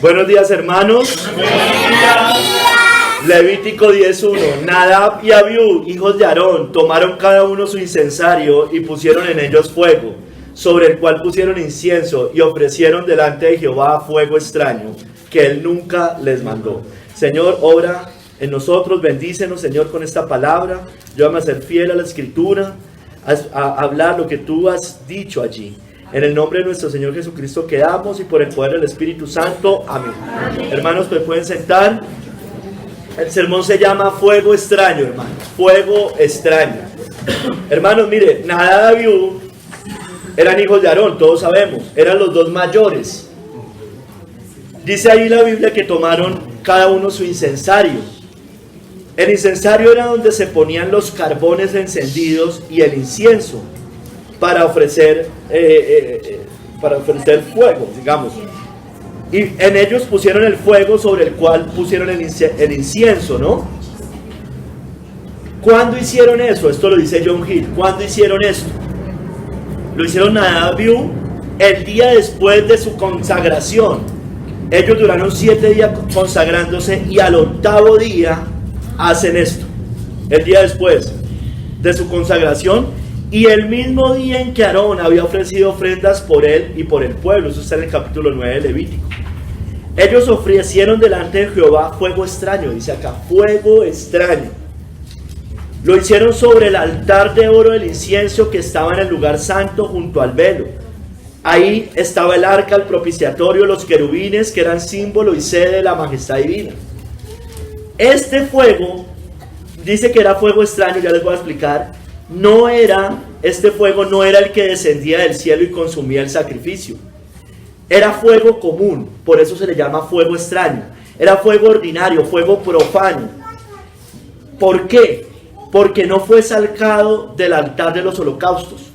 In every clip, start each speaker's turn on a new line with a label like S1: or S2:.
S1: Buenos días, hermanos. Levítico 10:1. Nadab y Abiú, hijos de Aarón, tomaron cada uno su incensario y pusieron en ellos fuego, sobre el cual pusieron incienso y ofrecieron delante de Jehová fuego extraño, que él nunca les mandó. Señor, obra en nosotros, bendícenos, Señor, con esta palabra. Llévame a ser fiel a la Escritura, a hablar lo que tú has dicho allí. En el nombre de nuestro Señor Jesucristo quedamos y por el poder del Espíritu Santo. Amén. Amén. Hermanos, pues pueden sentar. El sermón se llama Fuego Extraño, hermanos. Fuego Extraño. Hermanos, mire, Nadab y Abiú eran hijos de Aarón, todos sabemos. Eran los dos mayores. Dice ahí la Biblia que tomaron cada uno su incensario. El incensario era donde se ponían los carbones encendidos y el incienso para ofrecer fuego, digamos. Y en ellos pusieron el fuego sobre el cual pusieron el incienso, ¿no? ¿Cuándo hicieron eso? Esto lo dice John Hill. ¿Cuándo hicieron esto? Lo hicieron Nadab y Abiú el día después de su consagración. Ellos duraron 7 días consagrándose y al 8º día hacen esto. El día después de su consagración y el mismo día en que Aarón había ofrecido ofrendas por él y por el pueblo. Eso está en el capítulo 9 de Levítico. Ellos ofrecieron delante de Jehová fuego extraño, dice acá, fuego extraño. Lo hicieron sobre el altar de oro del incienso que estaba en el lugar santo junto al velo. Ahí estaba el arca, el propiciatorio, los querubines que eran símbolo y sede de la majestad divina. Este fuego, dice que era fuego extraño, ya les voy a explicar. Este fuego no era el que descendía del cielo y consumía el sacrificio. Era fuego común, por eso se le llama fuego extraño. Era fuego ordinario, fuego profano. ¿Por qué? Porque no fue sacado del altar de los holocaustos,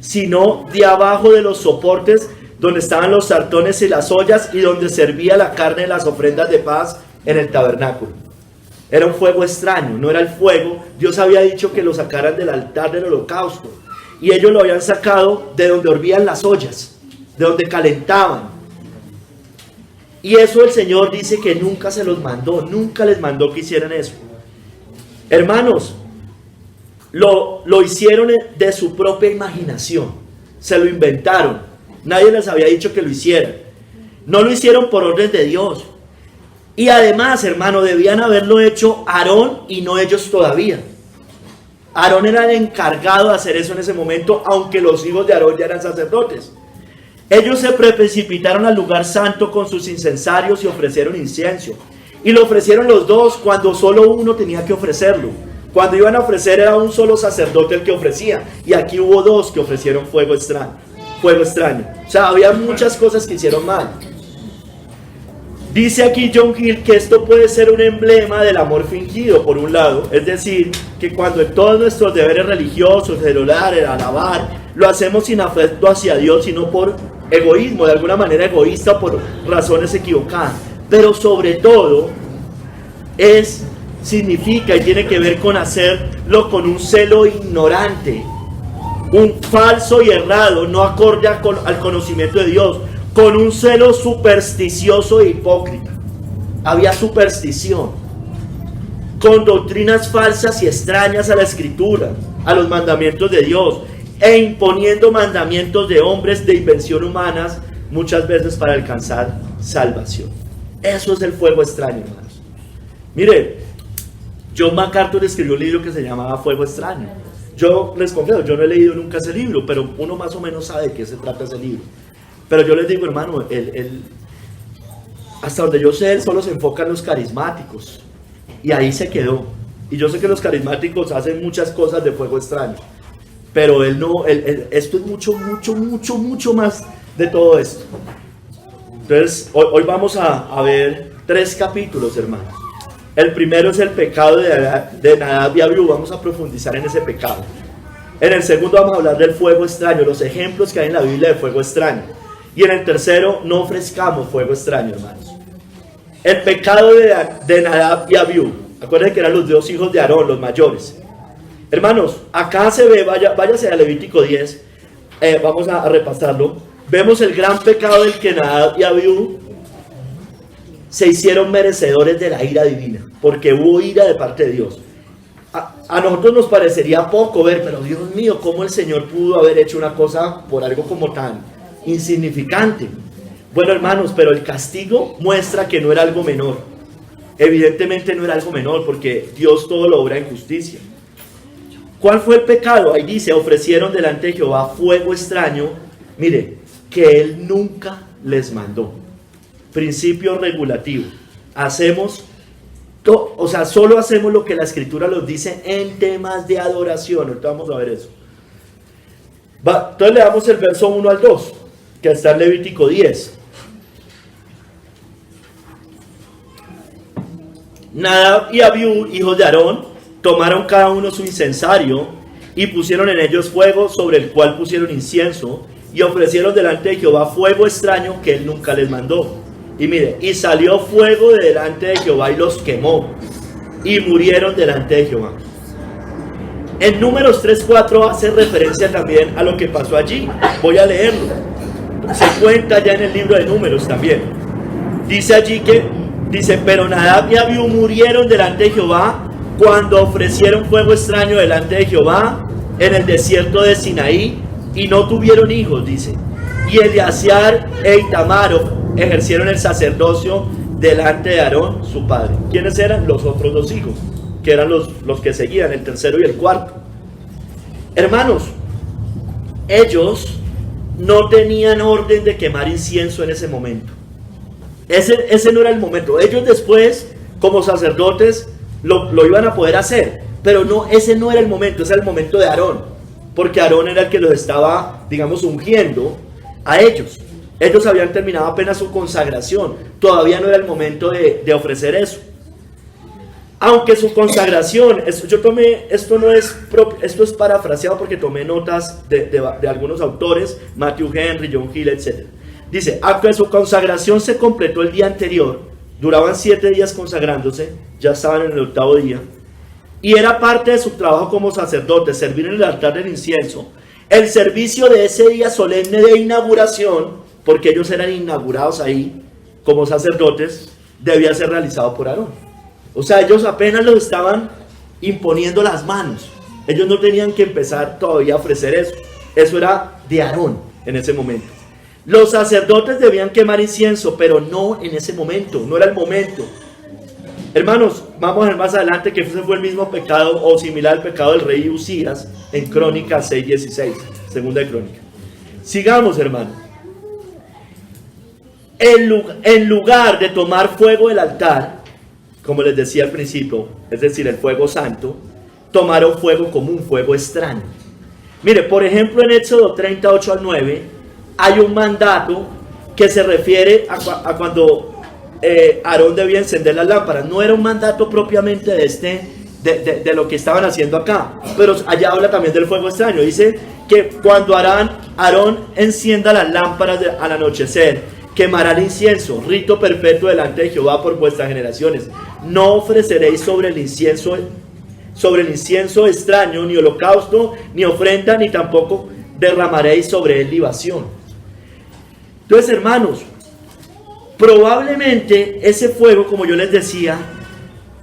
S1: sino de abajo de los soportes donde estaban los sartones y las ollas y donde servía la carne de las ofrendas de paz en el tabernáculo. Era un fuego extraño, no era el fuego. Dios había dicho que lo sacaran del altar del holocausto y ellos lo habían sacado de donde hervían las ollas, de donde calentaban. Y eso el Señor dice que nunca se los mandó, nunca les mandó que hicieran eso. Hermanos, lo hicieron de su propia imaginación, se lo inventaron. Nadie les había dicho que lo hicieran. No lo hicieron por orden de Dios. Y además, hermano, debían haberlo hecho Aarón y no ellos todavía. Aarón era el encargado de hacer eso en ese momento, aunque los hijos de Aarón ya eran sacerdotes. Ellos se precipitaron al lugar santo con sus incensarios y ofrecieron incienso. Y lo ofrecieron los dos cuando solo uno tenía que ofrecerlo. Cuando iban a ofrecer era un solo sacerdote el que ofrecía. Y aquí hubo dos que ofrecieron fuego extraño. O sea, había muchas cosas que hicieron mal. Dice aquí John Hill que esto puede ser un emblema del amor fingido, por un lado. Es decir, que cuando en todos nuestros deberes religiosos, el orar, el alabar, lo hacemos sin afecto hacia Dios, sino por egoísmo, de alguna manera egoísta o por razones equivocadas. Pero sobre todo, significa y tiene que ver con hacerlo con un celo ignorante, un falso y errado, no acorde al conocimiento de Dios, con un celo supersticioso e hipócrita. Había superstición, con doctrinas falsas y extrañas a la Escritura, a los mandamientos de Dios, e imponiendo mandamientos de hombres de invención humanas, muchas veces para alcanzar salvación. Eso es el fuego extraño, hermanos. Mire, John MacArthur escribió un libro que se llamaba Fuego Extraño. Yo les confieso, yo no he leído nunca ese libro, pero uno más o menos sabe de qué se trata ese libro. Pero yo les digo, hermano, hasta donde yo sé, él solo se enfoca en los carismáticos. Y ahí se quedó. Y yo sé que los carismáticos hacen muchas cosas de fuego extraño. Pero esto es mucho más de todo esto. Entonces, hoy vamos a ver 3 capítulos, hermanos. El primero es el pecado de Nadab y Abiú. Vamos a profundizar en ese pecado. En el segundo vamos a hablar del fuego extraño, los ejemplos que hay en la Biblia de fuego extraño. Y en el tercero, no ofrezcamos fuego extraño, hermanos. El pecado de Nadab y Abiú. Acuérdense que eran los 2 hijos de Aarón, los mayores. Hermanos, acá se ve, váyase a Levítico 10, vamos a repasarlo. Vemos el gran pecado del que Nadab y Abiú se hicieron merecedores de la ira divina, porque hubo ira de parte de Dios. A nosotros nos parecería poco ver, pero Dios mío, ¿cómo el Señor pudo haber hecho una cosa por algo como tan insignificante? Bueno, hermanos, pero el castigo muestra que no era algo menor. Evidentemente no era algo menor, porque Dios todo lo obra en justicia. ¿Cuál fue el pecado? Ahí dice, ofrecieron delante de Jehová fuego extraño, mire, que Él nunca les mandó. Principio regulativo. Solo hacemos lo que la Escritura nos dice en temas de adoración. Ahorita vamos a ver eso. Entonces le damos el verso 1 al 2, que está en Levítico 10. Nadab y Abiú, hijos de Aarón, tomaron cada uno su incensario y pusieron en ellos fuego, sobre el cual pusieron incienso, y ofrecieron delante de Jehová fuego extraño que Él nunca les mandó. Y mire, y salió fuego de delante de Jehová y los quemó, y murieron delante de Jehová. En Números 3:4 hace referencia también a lo que pasó allí. Voy a leerlo. Se cuenta ya en el libro de Números también. Dice allí pero Nadab y Abiú murieron delante de Jehová cuando ofrecieron fuego extraño delante de Jehová en el desierto de Sinaí, y no tuvieron hijos, dice. Y Eleazar e Itamar ejercieron el sacerdocio delante de Aarón, su padre. ¿Quiénes eran? Los otros dos hijos, que eran los que seguían, el tercero y el cuarto. Hermanos, ellos no tenían orden de quemar incienso en ese momento. Ese no era el momento. Ellos después, como sacerdotes, lo iban a poder hacer, pero ese no era el momento. Ese era el momento de Aarón, porque Aarón era el que los estaba, digamos, ungiendo a ellos. Ellos habían terminado apenas su consagración. Todavía no era el momento de ofrecer eso. Aunque su consagración, esto es parafraseado porque tomé notas de algunos autores, Matthew Henry, John Hill, etc. Dice, aunque su consagración se completó el día anterior, duraban 7 días consagrándose, ya estaban en el 8º día, y era parte de su trabajo como sacerdote, servir en el altar del incienso. El servicio de ese día solemne de inauguración, porque ellos eran inaugurados ahí como sacerdotes, debía ser realizado por Aarón. O sea, ellos apenas los estaban imponiendo las manos. Ellos no tenían que empezar todavía a ofrecer eso. Eso era de Aarón en ese momento. Los sacerdotes debían quemar incienso, pero no en ese momento, no era el momento. Hermanos, vamos a ver más adelante que ese fue el mismo pecado o similar al pecado del rey Usías en Crónicas 6:16, segunda de Crónicas. Sigamos, hermanos. En lugar de tomar fuego del altar, como les decía al principio, es decir, el fuego santo, tomaron fuego común, fuego extraño. Mire, por ejemplo, en Éxodo 38 al 9, hay un mandato que se refiere a cuando Aarón debía encender las lámparas. No era un mandato propiamente de lo que estaban haciendo acá, pero allá habla también del fuego extraño. Dice que cuando Aarón encienda las lámparas al anochecer, quemará el incienso, rito perpetuo delante de Jehová por vuestras generaciones. No ofreceréis sobre el incienso extraño ni holocausto, ni ofrenda, ni tampoco derramaréis sobre él libación. Entonces, hermanos, probablemente ese fuego, como yo les decía,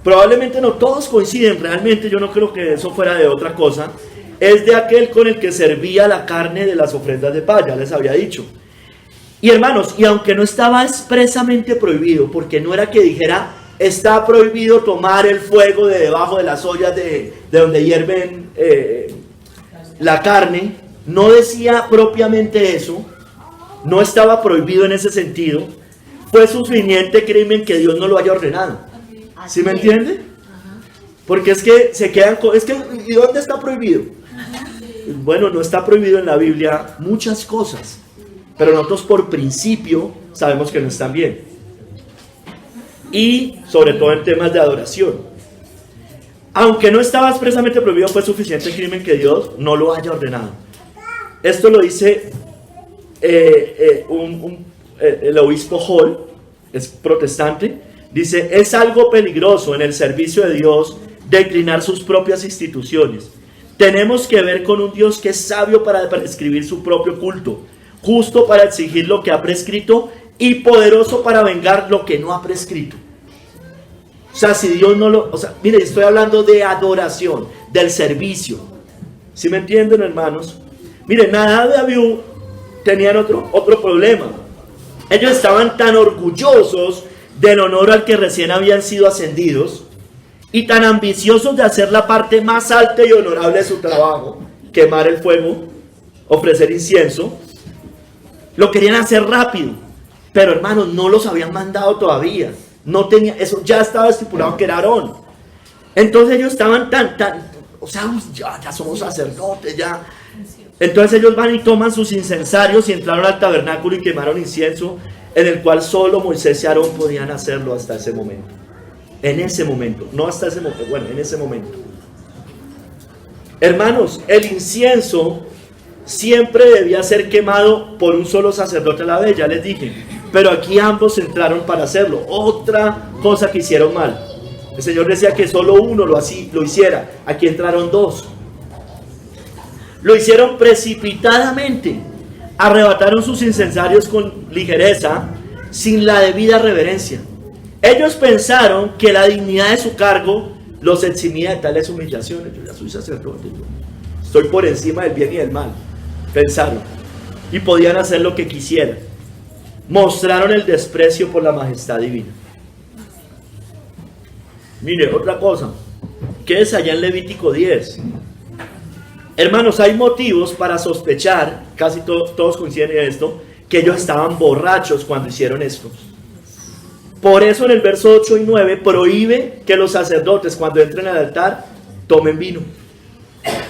S1: probablemente no todos coinciden, realmente yo no creo que eso fuera de otra cosa, es de aquel con el que servía la carne de las ofrendas de paz, ya les había dicho. Y hermanos, y aunque no estaba expresamente prohibido, porque no era que dijera, está prohibido tomar el fuego de debajo de las ollas de donde hierven la carne, no decía propiamente eso, no estaba prohibido en ese sentido, fue suficiente crimen que Dios no lo haya ordenado. ¿Sí me entiende? Porque es que se quedan con, ¿y dónde está prohibido? Bueno, no está prohibido en la Biblia muchas cosas, pero nosotros por principio sabemos que no están bien. Y sobre todo en temas de adoración. Aunque no estaba expresamente prohibido, fue suficiente crimen que Dios no lo haya ordenado. Esto lo dice el obispo Hall, es protestante. Dice, es algo peligroso en el servicio de Dios declinar sus propias instituciones. Tenemos que ver con un Dios que es sabio para prescribir su propio culto, justo para exigir lo que ha prescrito y poderoso para vengar lo que no ha prescrito. O sea, si Dios no lo... O sea, mire, estoy hablando de adoración, del servicio. ¿Sí me entienden, hermanos? Mire, Nadab y Abiú tenían otro problema. Ellos estaban tan orgullosos del honor al que recién habían sido ascendidos y tan ambiciosos de hacer la parte más alta y honorable de su trabajo, quemar el fuego, ofrecer incienso. Lo querían hacer rápido, pero hermanos, no los habían mandado todavía. No tenía, eso ya estaba estipulado que era Aarón. Entonces ellos estaban o sea, ya somos sacerdotes, ya. Entonces ellos van y toman sus incensarios y entraron al tabernáculo y quemaron incienso, en el cual solo Moisés y Aarón podían hacerlo hasta ese momento. En ese momento, no hasta ese momento, bueno, en ese momento. Hermanos, el incienso siempre debía ser quemado por un solo sacerdote a la vez, ya les dije. Pero aquí ambos entraron para hacerlo. Otra cosa que hicieron mal. El Señor decía que solo uno lo hiciera. Aquí entraron dos. Lo hicieron precipitadamente. Arrebataron sus incensarios con ligereza, sin la debida reverencia. Ellos pensaron que la dignidad de su cargo los eximía de tales humillaciones. Yo ya soy sacerdote, estoy por encima del bien y del mal. Pensaron. Y podían hacer lo que quisieran. Mostraron el desprecio por la majestad divina. Mire, otra cosa. ¿Qué es allá en Levítico 10? Hermanos, hay motivos para sospechar, casi todos coinciden en esto, que ellos estaban borrachos cuando hicieron esto. Por eso en el verso 8 y 9 prohíbe que los sacerdotes cuando entren al altar tomen vino.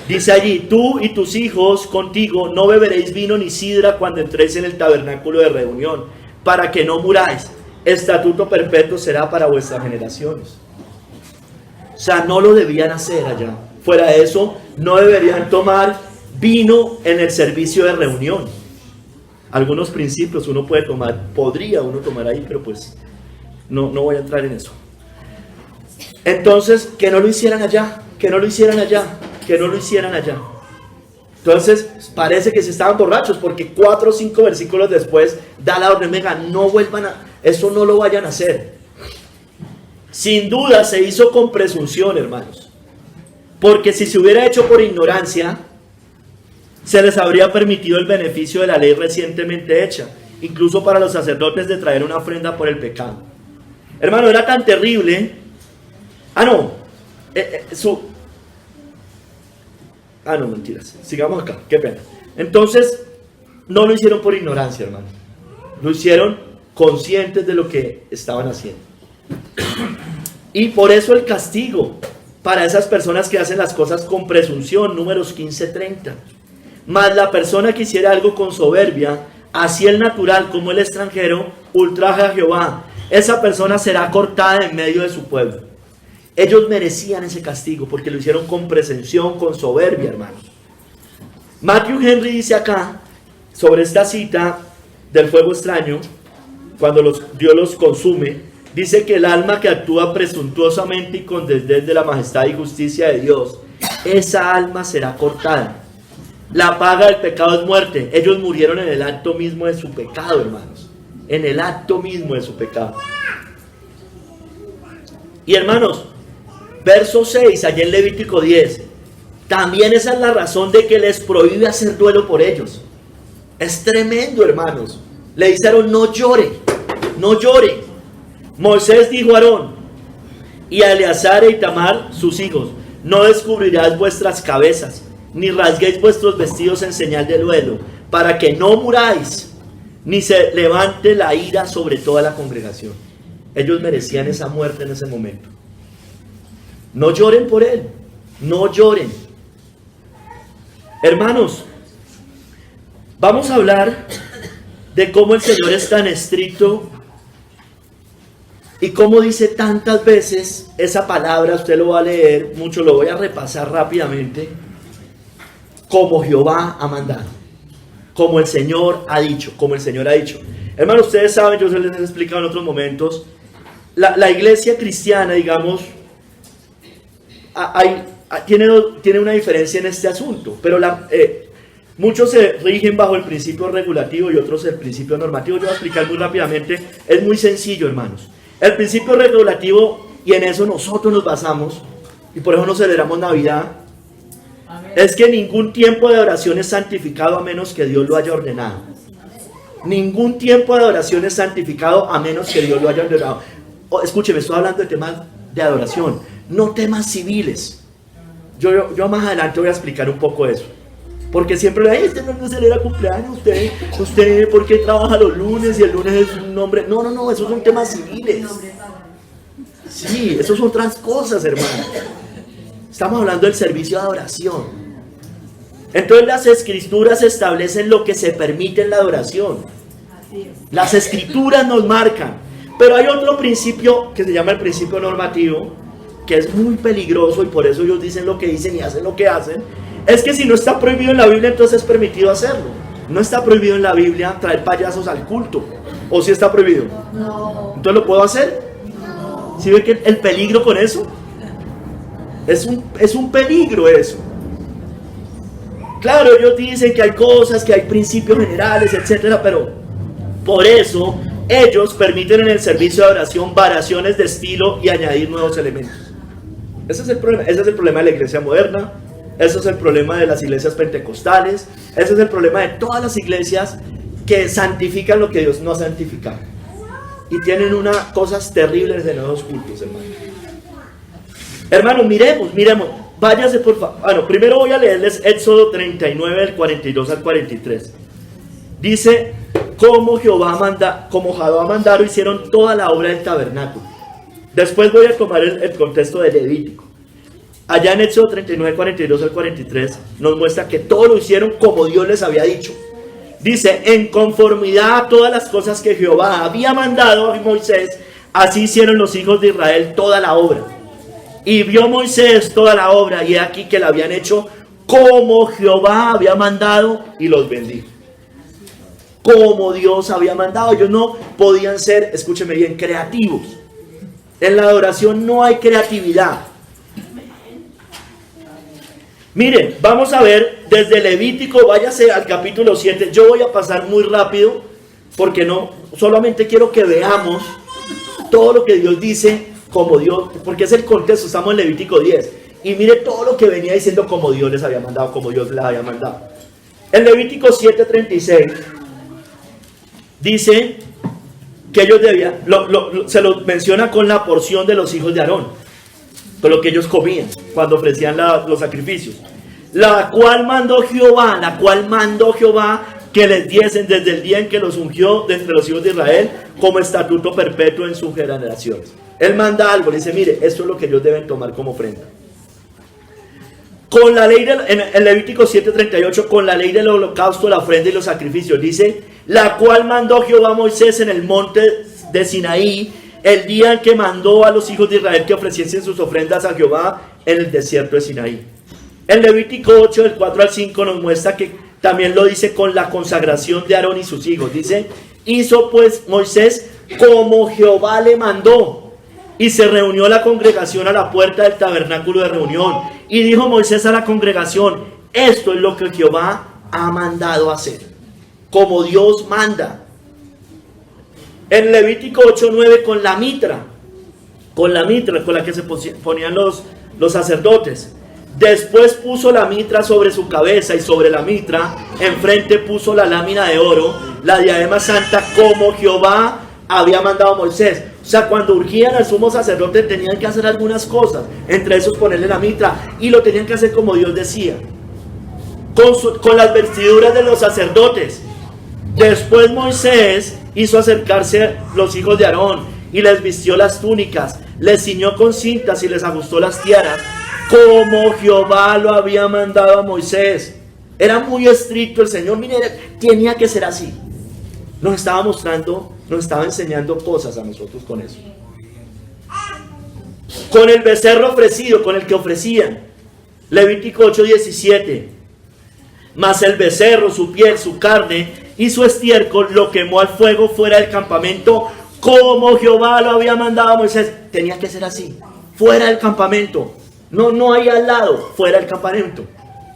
S1: Dice allí, tú y tus hijos contigo no beberéis vino ni sidra cuando entréis en el tabernáculo de reunión, para que no muráis. Estatuto perpetuo será para vuestras generaciones. O sea, no lo debían hacer allá. Fuera de eso, no deberían tomar vino en el servicio de reunión. Algunos principios uno puede tomar, podría uno tomar ahí, pero pues no voy a entrar en eso. Entonces, que no lo hicieran allá, que no lo hicieran allá, que no lo hicieran allá. Entonces, parece que se estaban borrachos, porque 4 o 5 versículos después da la orden, venga, no vuelvan eso no lo vayan a hacer. Sin duda se hizo con presunción, hermanos. Porque si se hubiera hecho por ignorancia, se les habría permitido el beneficio de la ley recientemente hecha, incluso para los sacerdotes, de traer una ofrenda por el pecado. Hermano, era tan terrible. No, mentiras. Sigamos acá, qué pena. Entonces, no lo hicieron por ignorancia, hermano. Lo hicieron conscientes de lo que estaban haciendo. Y por eso el castigo para esas personas que hacen las cosas con presunción, Números 15:30. Mas la persona que hiciera algo con soberbia, así el natural como el extranjero, ultraja a Jehová. Esa persona será cortada en medio de su pueblo. Ellos merecían ese castigo porque lo hicieron con presunción, con soberbia, hermanos. Matthew Henry dice acá, sobre esta cita del fuego extraño, cuando Dios los consume, dice que el alma que actúa presuntuosamente y con desdén de la majestad y justicia de Dios, esa alma será cortada. La paga del pecado es muerte. Ellos murieron en el acto mismo de su pecado, hermanos. En el acto mismo de su pecado. Y hermanos, verso 6, allá en Levítico 10, también esa es la razón de que les prohíbe hacer duelo por ellos. Es tremendo, hermanos. Le dice a Aarón, no llore, no llore. Moisés dijo a Aarón y a Eleazar e Itamar, sus hijos, no descubrirás vuestras cabezas, ni rasguéis vuestros vestidos en señal de duelo, para que no muráis, ni se levante la ira sobre toda la congregación. Ellos merecían esa muerte en ese momento. No lloren por él, no lloren. Hermanos, vamos a hablar de cómo el Señor es tan estricto y cómo dice tantas veces esa palabra. Usted lo va a leer mucho, lo voy a repasar rápidamente. Como Jehová ha mandado, como el Señor ha dicho, como el Señor ha dicho. Hermanos, ustedes saben, yo se les he explicado en otros momentos, la iglesia cristiana, digamos, tiene una diferencia en este asunto, pero Muchos se rigen bajo el principio regulativo y otros el principio normativo. Yo voy a explicar muy rápidamente. Es muy sencillo, hermanos. El principio regulativo, y en eso nosotros nos basamos, y por eso nos celebramos Navidad, es que ningún tiempo de adoración es santificado a menos que Dios lo haya ordenado. Ningún tiempo de adoración es santificado a menos que Dios lo haya ordenado. Escúcheme, estoy hablando de temas de adoración, no temas civiles. Yo más adelante voy a explicar un poco eso. Porque siempre le dicen, usted no celebra cumpleaños, usted ¿por qué trabaja los lunes y el lunes es un nombre? No, esos son temas civiles. Sí, esos son otras cosas, hermano. Estamos hablando del servicio de adoración. Entonces las escrituras establecen lo que se permite en la adoración. Las escrituras nos marcan. Pero hay otro principio que se llama el principio normativo, que es muy peligroso y por eso ellos dicen lo que dicen y hacen lo que hacen. Es que si no está prohibido en la Biblia, entonces es permitido hacerlo. No está prohibido en la Biblia traer payasos al culto. ¿O sí está prohibido? No. ¿Entonces lo puedo hacer? No. ¿Sí ve que el peligro con eso? Es un peligro eso. Claro, ellos dicen que hay cosas, que hay principios generales, etcétera, pero por eso ellos permiten en el servicio de adoración variaciones de estilo y añadir nuevos elementos. Ese es el problema de la iglesia moderna. Ese es el problema de las iglesias pentecostales. Ese es el problema de todas las iglesias que santifican lo que Dios no ha santificado. Y tienen unas cosas terribles de nuevos cultos, hermano. Hermano, miremos. Váyase por favor. Bueno, primero voy a leerles Éxodo 39, del 42 al 43. Dice, como Jehová mandaron, hicieron toda la obra del tabernáculo. Después voy a tomar el contexto de Levítico. Allá en Éxodo 39, 42 al 43 nos muestra que todo lo hicieron como Dios les había dicho. Dice, en conformidad a todas las cosas que Jehová había mandado a Moisés, así hicieron los hijos de Israel toda la obra. Y vio Moisés toda la obra, y he aquí que la habían hecho como Jehová había mandado, y los bendijo. Como Dios había mandado. Ellos no podían ser, escúcheme bien, creativos. En la adoración no hay creatividad. Miren, vamos a ver desde Levítico, váyase al capítulo 7. Yo voy a pasar muy rápido, porque no, solamente quiero que veamos todo lo que Dios dice, como Dios, porque es el contexto, estamos en Levítico 10. Y mire todo lo que venía diciendo como Dios les había mandado, como Dios les había mandado. En Levítico 7:36 dice que ellos debían, se lo menciona con la porción de los hijos de Aarón, con lo que ellos comían cuando ofrecían los sacrificios, la cual mandó Jehová que les diesen desde el día en que los ungió de entre los hijos de Israel como estatuto perpetuo en sus generaciones. Él manda algo, le dice, mire, esto es lo que ellos deben tomar como ofrenda. Con la ley en Levítico 7:38, con la ley del holocausto, la ofrenda y los sacrificios, dice, la cual mandó Jehová a Moisés en el monte de Sinaí, el día en que mandó a los hijos de Israel que ofreciesen sus ofrendas a Jehová en el desierto de Sinaí. En Levítico 8, del 4 al 5, nos muestra que también lo dice con la consagración de Aarón y sus hijos. Dice, hizo pues Moisés como Jehová le mandó, y se reunió la congregación a la puerta del tabernáculo de reunión. Y dijo Moisés a la congregación, esto es lo que Jehová ha mandado hacer, como Dios manda. En Levítico 8:9, con la mitra con la que se ponían los sacerdotes. Después puso la mitra sobre su cabeza, y sobre la mitra enfrente puso la lámina de oro, la diadema santa, como Jehová había mandado a Moisés. O sea, cuando urgían al sumo sacerdote tenían que hacer algunas cosas, entre esos ponerle la mitra, y lo tenían que hacer como Dios decía, con las vestiduras de los sacerdotes. Después Moisés hizo acercarse los hijos de Aarón y les vistió las túnicas, les ciñó con cintas y les ajustó las tiaras, como Jehová lo había mandado a Moisés. Era muy estricto el Señor, mire, tenía que ser así. Nos estaba mostrando, nos estaba enseñando cosas a nosotros con eso. Con el becerro ofrecido, con el que ofrecían. Levítico 8:17. Mas el becerro, su piel, su carne y su estiércol lo quemó al fuego fuera del campamento, como Jehová lo había mandado a Moisés. Tenía que ser así, fuera del campamento. No ahí al lado, fuera del campamento.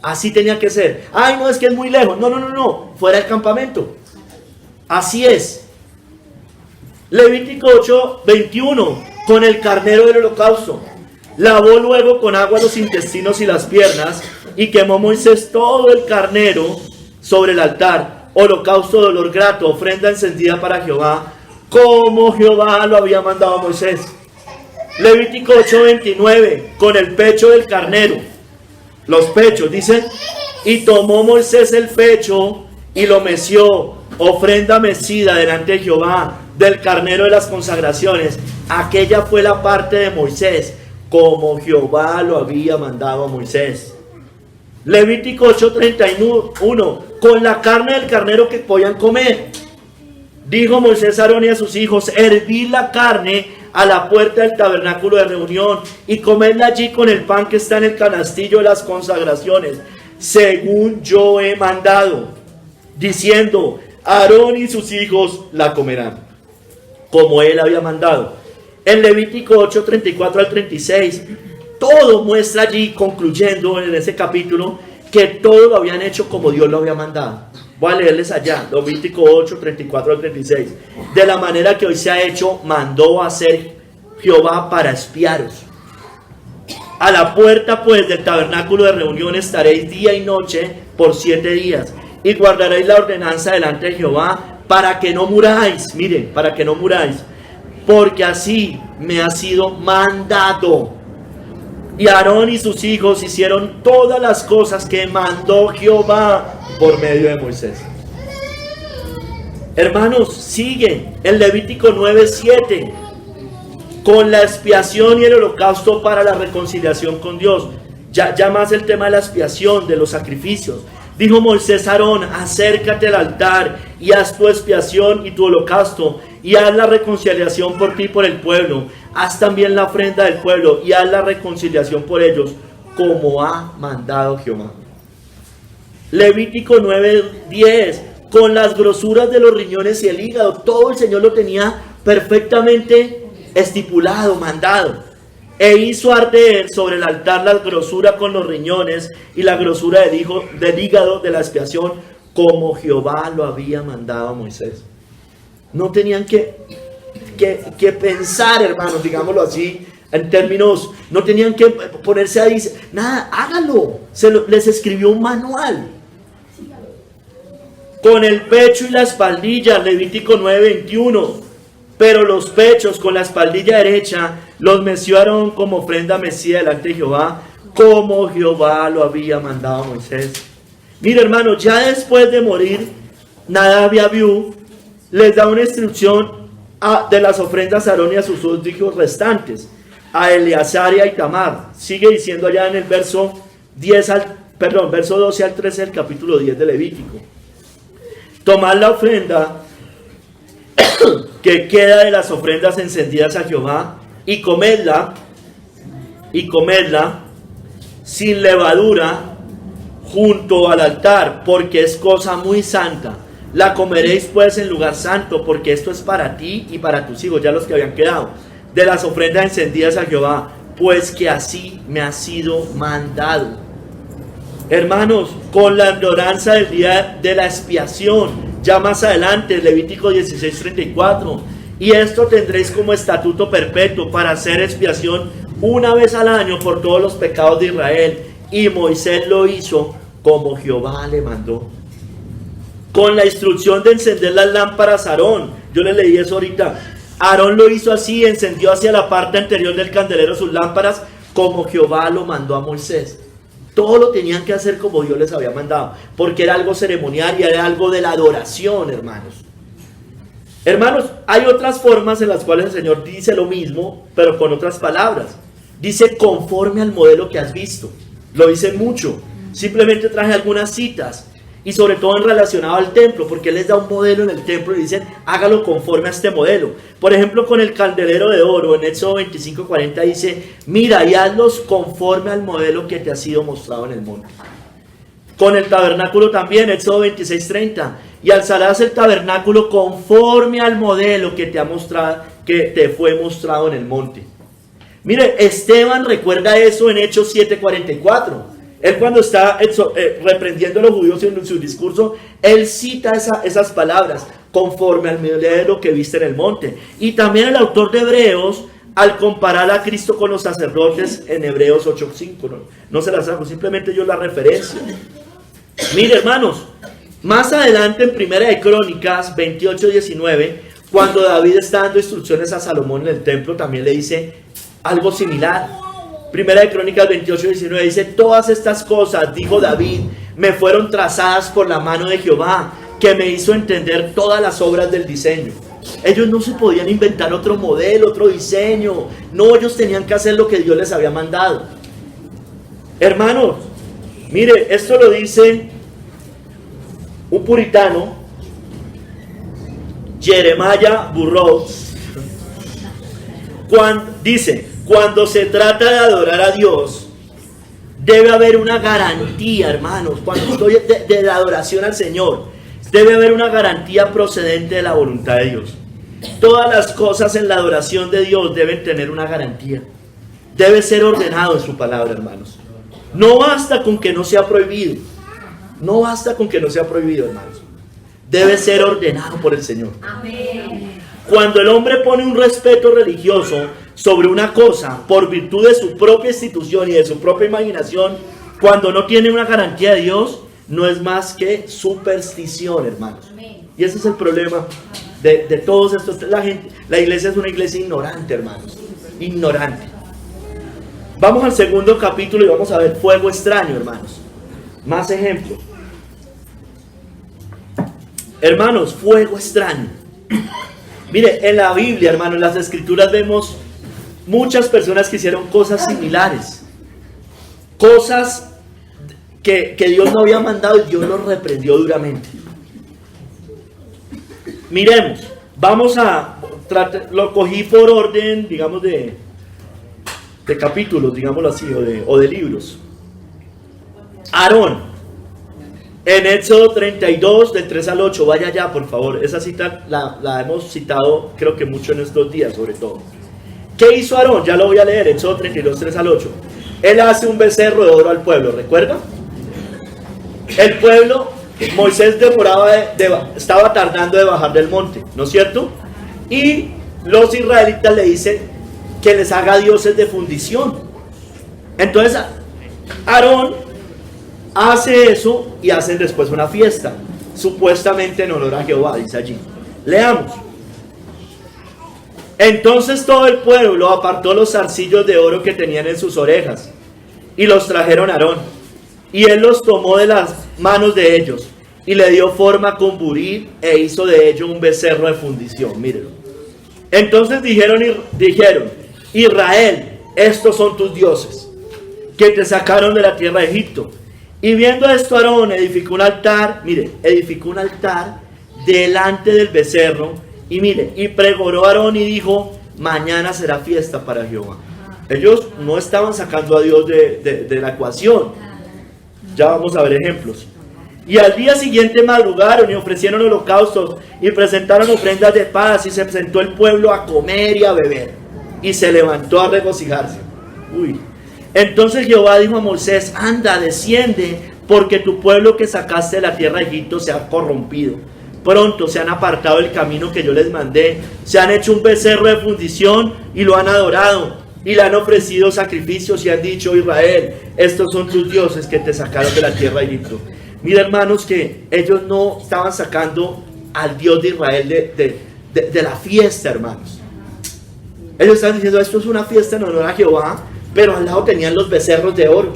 S1: Así tenía que ser. Ay, no, es que es muy lejos. No, no, no, no. Fuera del campamento. Así es. Levítico 8:21. Con el carnero del holocausto. Lavó luego con agua los intestinos y las piernas. Y quemó Moisés todo el carnero sobre el altar. Holocausto de olor grato. Ofrenda encendida para Jehová. Como Jehová lo había mandado a Moisés. Levítico 8:29. Con el pecho del carnero. Los pechos, dicen. Y tomó Moisés el pecho y lo meció. Ofrenda mecida delante de Jehová. Del carnero de las consagraciones. Aquella fue la parte de Moisés. Como Jehová lo había mandado a Moisés. Levítico 8:31. Con la carne del carnero que podían comer. Dijo Moisés a Aarón y a sus hijos. Hervid la carne a la puerta del tabernáculo de reunión. Y comedla allí con el pan que está en el canastillo de las consagraciones. Según yo he mandado. Diciendo. Aarón y sus hijos la comerán. Como él había mandado. En Levítico 8:34 al 36. Todo muestra allí, concluyendo en ese capítulo, que todo lo habían hecho como Dios lo había mandado. Voy a leerles allá, Levítico 8:34 al 36. De la manera que hoy se ha hecho, mandó hacer Jehová para espiaros. A la puerta pues del tabernáculo de reunión estaréis día y noche por 7 días. Y guardaréis la ordenanza delante de Jehová para que no muráis. Miren, para que no muráis. Porque así me ha sido mandado. Y Aarón y sus hijos hicieron todas las cosas que mandó Jehová por medio de Moisés. Hermanos, sigue en Levítico 9:7. Con la expiación y el holocausto para la reconciliación con Dios. Ya más el tema de la expiación, de los sacrificios. Dijo Moisés a Aarón, acércate al altar y haz tu expiación y tu holocausto. Y haz la reconciliación por ti y por el pueblo. Haz también la ofrenda del pueblo y haz la reconciliación por ellos, como ha mandado Jehová. Levítico 9:10. Con las grosuras de los riñones y el hígado. Todo el Señor lo tenía perfectamente estipulado, mandado. E hizo arder sobre el altar la grosura con los riñones y la grosura del hígado de la expiación, como Jehová lo había mandado a Moisés. No tenían que pensar, hermanos, digámoslo así, en términos, no tenían que ponerse ahí, nada, hágalo. Les escribió un manual. Con el pecho y la espaldilla, Levítico 9:21. Pero los pechos con la espaldilla derecha los meció Aarón como ofrenda mecida delante de Jehová, como Jehová lo había mandado a Moisés. Mira, hermano, ya después de morir, Nadab y Abiú les da una instrucción de las ofrendas a Aarón y a sus dos hijos restantes, a Eleazar y a Itamar. Sigue diciendo allá en el verso 12 al 13 del capítulo 10 de Levítico. Tomad la ofrenda que queda de las ofrendas encendidas a Jehová y comedla sin levadura junto al altar, porque es cosa muy santa. La comeréis pues en lugar santo, porque esto es para ti y para tus hijos, ya los que habían quedado, de las ofrendas encendidas a Jehová, pues que así me ha sido mandado. Hermanos, con la adoranza del día de la expiación, ya más adelante, Levítico 16:34, y esto tendréis como estatuto perpetuo para hacer expiación una vez al año por todos los pecados de Israel. Y Moisés lo hizo como Jehová le mandó. Con la instrucción de encender las lámparas a Aarón, yo le leí eso ahorita. Aarón lo hizo así, encendió hacia la parte anterior del candelero sus lámparas, como Jehová lo mandó a Moisés. Todo lo tenían que hacer como Dios les había mandado, porque era algo ceremonial y era algo de la adoración, hermanos. Hermanos, hay otras formas en las cuales el Señor dice lo mismo, pero con otras palabras. Dice conforme al modelo que has visto. Lo dice mucho. Simplemente traje algunas citas, y sobre todo en relacionado al templo, porque Él les da un modelo en el templo y dicen, hágalo conforme a este modelo. Por ejemplo, con el candelero de oro, en Éxodo 25:40 dice, mira y hazlos conforme al modelo que te ha sido mostrado en el monte. Con el tabernáculo también, Éxodo 26:30, y alzarás el tabernáculo conforme al modelo que te fue mostrado en el monte. Mire, Esteban recuerda eso en Hechos 7:44. Él cuando está reprendiendo a los judíos en su discurso, él cita esas palabras, conforme al modelo que viste en el monte. Y también el autor de Hebreos, al comparar a Cristo con los sacerdotes en Hebreos 8:5, no se las hago, simplemente yo la referencia. Mire, hermanos, más adelante en Primera de Crónicas 28:19, cuando David está dando instrucciones a Salomón en el templo, también le dice algo similar. Primera de Crónicas 28:19 dice: todas estas cosas, dijo David, me fueron trazadas por la mano de Jehová, que me hizo entender todas las obras del diseño. Ellos no se podían inventar otro modelo, otro diseño. No, ellos tenían que hacer lo que Dios les había mandado. Hermanos, mire, esto lo dice un puritano, Jeremiah Burroughs, dice: cuando se trata de adorar a Dios, debe haber una garantía, hermanos. Cuando estoy de la adoración al Señor, debe haber una garantía procedente de la voluntad de Dios. Todas las cosas en la adoración de Dios deben tener una garantía. Debe ser ordenado en su palabra, hermanos. No basta con que no sea prohibido. No basta con que no sea prohibido, hermanos. Debe ser ordenado por el Señor. Amén. Cuando el hombre pone un respeto religioso sobre una cosa por virtud de su propia institución y de su propia imaginación, cuando no tiene una garantía de Dios, no es más que superstición, hermanos. Y ese es el problema de todos estos. La iglesia es una iglesia ignorante, hermanos. Ignorante. Vamos al segundo capítulo y vamos a ver fuego extraño, hermanos. Más ejemplos. Hermanos, fuego extraño. Mire, en la Biblia, hermanos, en las escrituras vemos muchas personas que hicieron cosas similares. Cosas que Dios no había mandado y Dios los reprendió duramente. Miremos, lo cogí por orden, digamos, de capítulos, digámoslo así, o de libros. Aarón, en Éxodo 32, del 3 al 8, vaya allá, por favor. Esa cita la hemos citado, creo que mucho en estos días, sobre todo. ¿Qué hizo Aarón? Ya lo voy a leer, Éxodo 32, 3 al 8. Él hace un becerro de oro al pueblo, ¿recuerda? El pueblo, Moisés estaba tardando de bajar del monte, ¿no es cierto? Y los israelitas le dicen que les haga dioses de fundición. Entonces Aarón hace eso y hacen después una fiesta, supuestamente en honor a Jehová, dice allí. Leamos. Entonces todo el pueblo apartó los zarcillos de oro que tenían en sus orejas y los trajeron a Aarón. Y él los tomó de las manos de ellos y le dio forma con buril e hizo de ello un becerro de fundición. Mírenlo. Entonces dijeron, Israel, estos son tus dioses que te sacaron de la tierra de Egipto. Y viendo esto, Aarón edificó un altar, edificó un altar delante del becerro. Y y pregonó a Aarón y dijo: mañana será fiesta para Jehová. Ellos no estaban sacando a Dios de la ecuación. Ya vamos a ver ejemplos. Y al día siguiente madrugaron y ofrecieron holocaustos y presentaron ofrendas de paz, y se sentó el pueblo a comer y a beber, y se levantó a regocijarse. Entonces Jehová dijo a Moisés: anda, desciende, porque tu pueblo que sacaste de la tierra de Egipto se ha corrompido. Pronto se han apartado del camino que yo les mandé, se han hecho un becerro de fundición y lo han adorado, y le han ofrecido sacrificios y han dicho: Israel, estos son tus dioses que te sacaron de la tierra de Egipto. Mira, hermanos, que ellos no estaban sacando al Dios de Israel de la fiesta, hermanos. Ellos estaban diciendo: esto es una fiesta en honor a Jehová, pero al lado tenían los becerros de oro.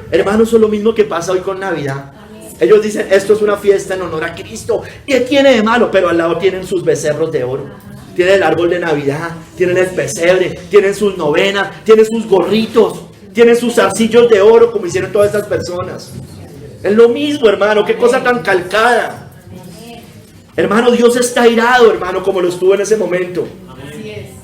S1: Hermanos, eso es lo mismo que pasa hoy con Navidad. Ellos dicen: esto es una fiesta en honor a Cristo. ¿Y qué tiene de malo? Pero al lado tienen sus becerros de oro. Tienen el árbol de Navidad, tienen el pesebre, tienen sus novenas, tienen sus gorritos, tienen sus zarcillos de oro, como hicieron todas estas personas. Es lo mismo, hermano, qué cosa tan calcada. Hermano, Dios está airado, hermano, como lo estuvo en ese momento.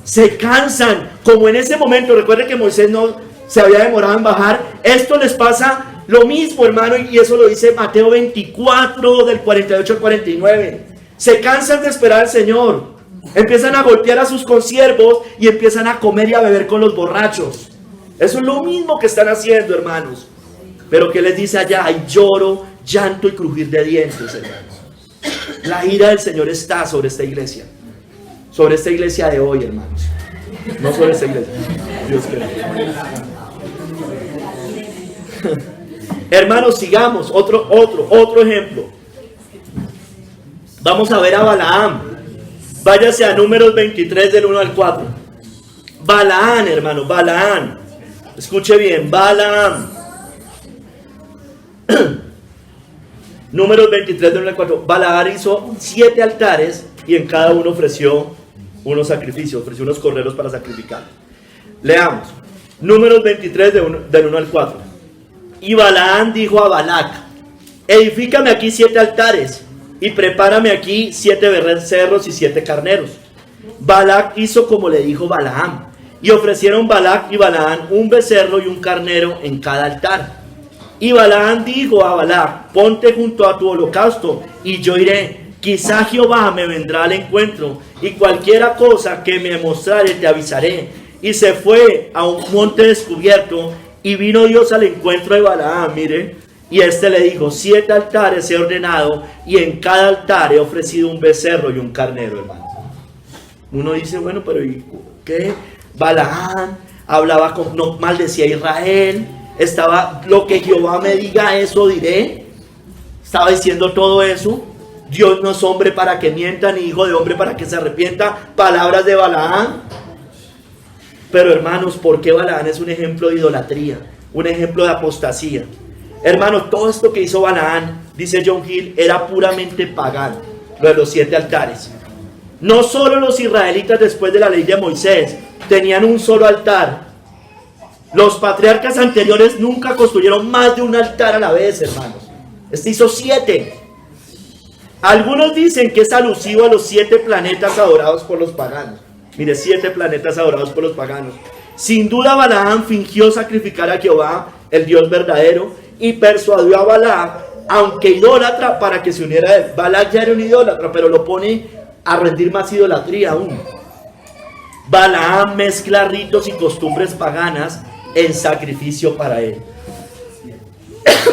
S1: Se cansan, como en ese momento. Recuerden que Moisés no se había demorado en bajar. Esto les pasa lo mismo, hermano, y eso lo dice Mateo 24, del 48 al 49. Se cansan de esperar al Señor. Empiezan a golpear a sus consiervos y empiezan a comer y a beber con los borrachos. Eso es lo mismo que están haciendo, hermanos. Pero ¿qué les dice allá? Hay lloro, llanto y crujir de dientes, hermanos. La ira del Señor está sobre esta iglesia. Sobre esta iglesia de hoy, hermanos. No sobre esta iglesia. Dios quiera. Hermanos, sigamos. Otro ejemplo. Vamos a ver a Balaam. Váyase a Números 23 del 1 al 4. Balaam, hermano, Balaam. Escuche bien, Balaam. Números 23 del 1 al 4. Balaam hizo 7 altares y en cada uno ofreció unos sacrificios, ofreció unos corderos para sacrificar. Leamos. Números 23 del 1 al 4. Y Balaam dijo a Balac: edifícame aquí 7 altares y prepárame aquí 7 becerros y 7 carneros. Balac hizo como le dijo Balaam, y ofrecieron Balac y Balaam un becerro y un carnero en cada altar. Y Balaam dijo a Balac: ponte junto a tu holocausto y yo iré, quizá Jehová me vendrá al encuentro, y cualquiera cosa que me mostrare te avisaré. Y se fue a un monte descubierto, y vino Dios al encuentro de Balaam, mire, y este le dijo: 7 altares he ordenado, y en cada altar he ofrecido un becerro y un carnero, hermano. Uno dice, bueno, pero ¿y qué? Balaam hablaba no maldecía a Israel, estaba, lo que Jehová me diga, eso diré. Estaba diciendo todo eso. Dios no es hombre para que mienta, ni hijo de hombre para que se arrepienta. Palabras de Balaam. Pero hermanos, ¿por qué Balaam es un ejemplo de idolatría? Un ejemplo de apostasía. Hermanos, todo esto que hizo Balaam, dice John Hill, era puramente pagano. Lo de los 7 altares. No solo los israelitas después de la ley de Moisés tenían un solo altar. Los patriarcas anteriores nunca construyeron más de un altar a la vez, hermanos. Este hizo 7. Algunos dicen que es alusivo a los 7 planetas adorados por los paganos. Mire, 7 planetas adorados por los paganos. Sin duda Balaam fingió sacrificar a Jehová, el Dios verdadero, y persuadió a Balac, aunque idólatra, para que se uniera a él. Balac ya era un idólatra, pero lo pone a rendir más idolatría aún. Balaam mezcla ritos y costumbres paganas en sacrificio para él.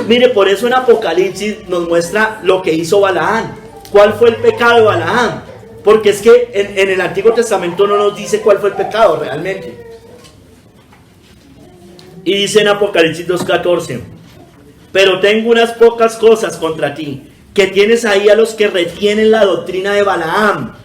S1: Mire, por eso en Apocalipsis nos muestra lo que hizo Balaam. ¿Cuál fue el pecado de Balaam? Porque es que en el Antiguo Testamento no nos dice cuál fue el pecado realmente. Y dice en Apocalipsis 2:14: pero tengo unas pocas cosas contra ti, que tienes ahí a los que retienen la doctrina de Balaam.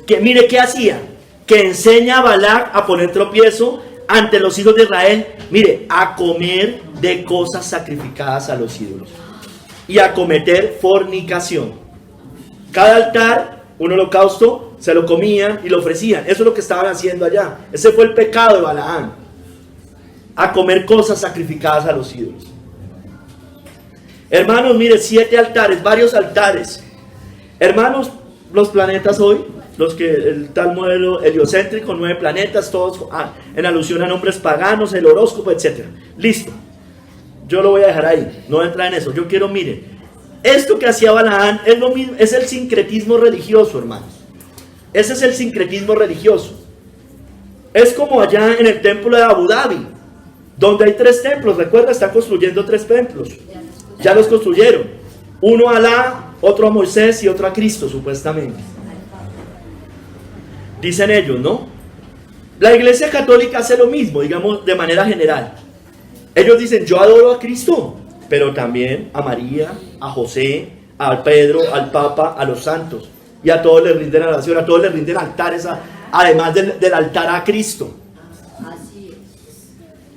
S1: Que mire qué hacía, que enseña a Balac a poner tropiezo ante los hijos de Israel. Mire, a comer de cosas sacrificadas a los ídolos y a cometer fornicación. Cada altar, un holocausto, se lo comían y lo ofrecían. Eso es lo que estaban haciendo allá. Ese fue el pecado de Balaam. A comer cosas sacrificadas a los ídolos. Hermanos, mire, 7 altares, varios altares. Hermanos, los planetas hoy, los que el tal modelo heliocéntrico, 9 planetas, todos en alusión a nombres paganos, el horóscopo, etc. Listo. Yo lo voy a dejar ahí, no voy a entrar en eso. Yo quiero, mire, esto que hacía Balaam es lo mismo, es el sincretismo religioso, hermanos. Ese es el sincretismo religioso. Es como allá en el templo de Abu Dhabi, donde hay 3 templos. Recuerda, está construyendo 3 templos. Ya los construyeron. Uno a Alá, otro a Moisés y otro a Cristo, supuestamente. Dicen ellos, ¿no? La Iglesia Católica hace lo mismo, digamos, de manera general. Ellos dicen, yo adoro a Cristo, pero también a María, a José, a Pedro, al Papa, a los santos. Y a todos les rinden oración, a todos les rinden altares, además del altar a Cristo.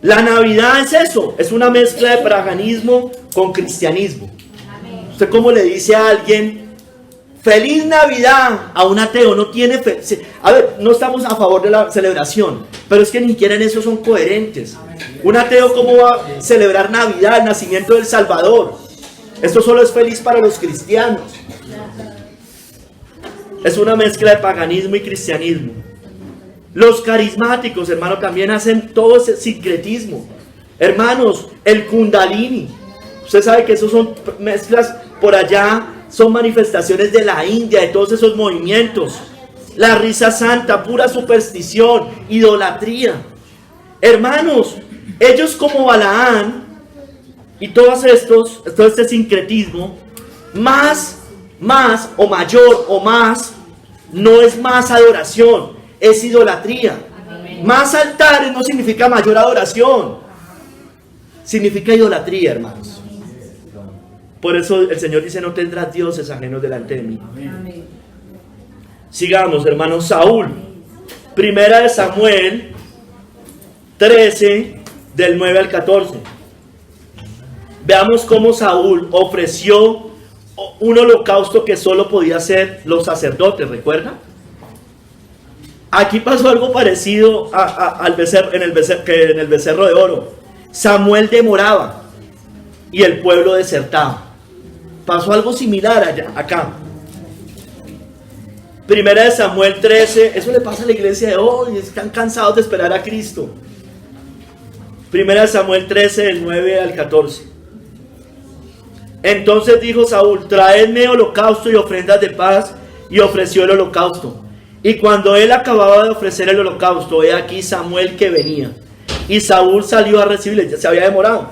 S1: La Navidad es eso, es una mezcla de paganismo con cristianismo. ¿Usted cómo le dice a alguien feliz Navidad a un ateo? No tiene fe. A ver, no estamos a favor de la celebración, pero es que ni siquiera en eso son coherentes. Un ateo, ¿cómo va a celebrar Navidad, el nacimiento del Salvador? Esto solo es feliz para los cristianos. Es una mezcla de paganismo y cristianismo. Los carismáticos, hermano, también hacen todo ese sincretismo. Hermanos, el Kundalini. Usted sabe que esos son mezclas por allá, son manifestaciones de la India, de todos esos movimientos. La risa santa, pura superstición, idolatría. Hermanos, ellos como Balaam Y todo este sincretismo, más o mayor o más, no es más adoración, es idolatría. Más altares no significa mayor adoración, significa idolatría, hermanos. Por eso el Señor dice: no tendrás dioses ajenos delante de mí. Sigamos, hermanos. Saúl, primera de Samuel 13, del 9 al 14. Veamos cómo Saúl ofreció un holocausto que solo podía hacer los sacerdotes, ¿recuerda? Aquí pasó algo parecido en el becerro de oro. Samuel demoraba y el pueblo desertaba. Pasó algo similar acá. Primera de Samuel 13, eso le pasa a la iglesia de hoy, están cansados de esperar a Cristo. Primera de Samuel 13, del 9 al 14. Entonces dijo Saúl: traedme holocausto y ofrendas de paz, y ofreció el holocausto. Y cuando él acababa de ofrecer el holocausto, he aquí Samuel que venía. Y Saúl salió a recibirle, ya se había demorado,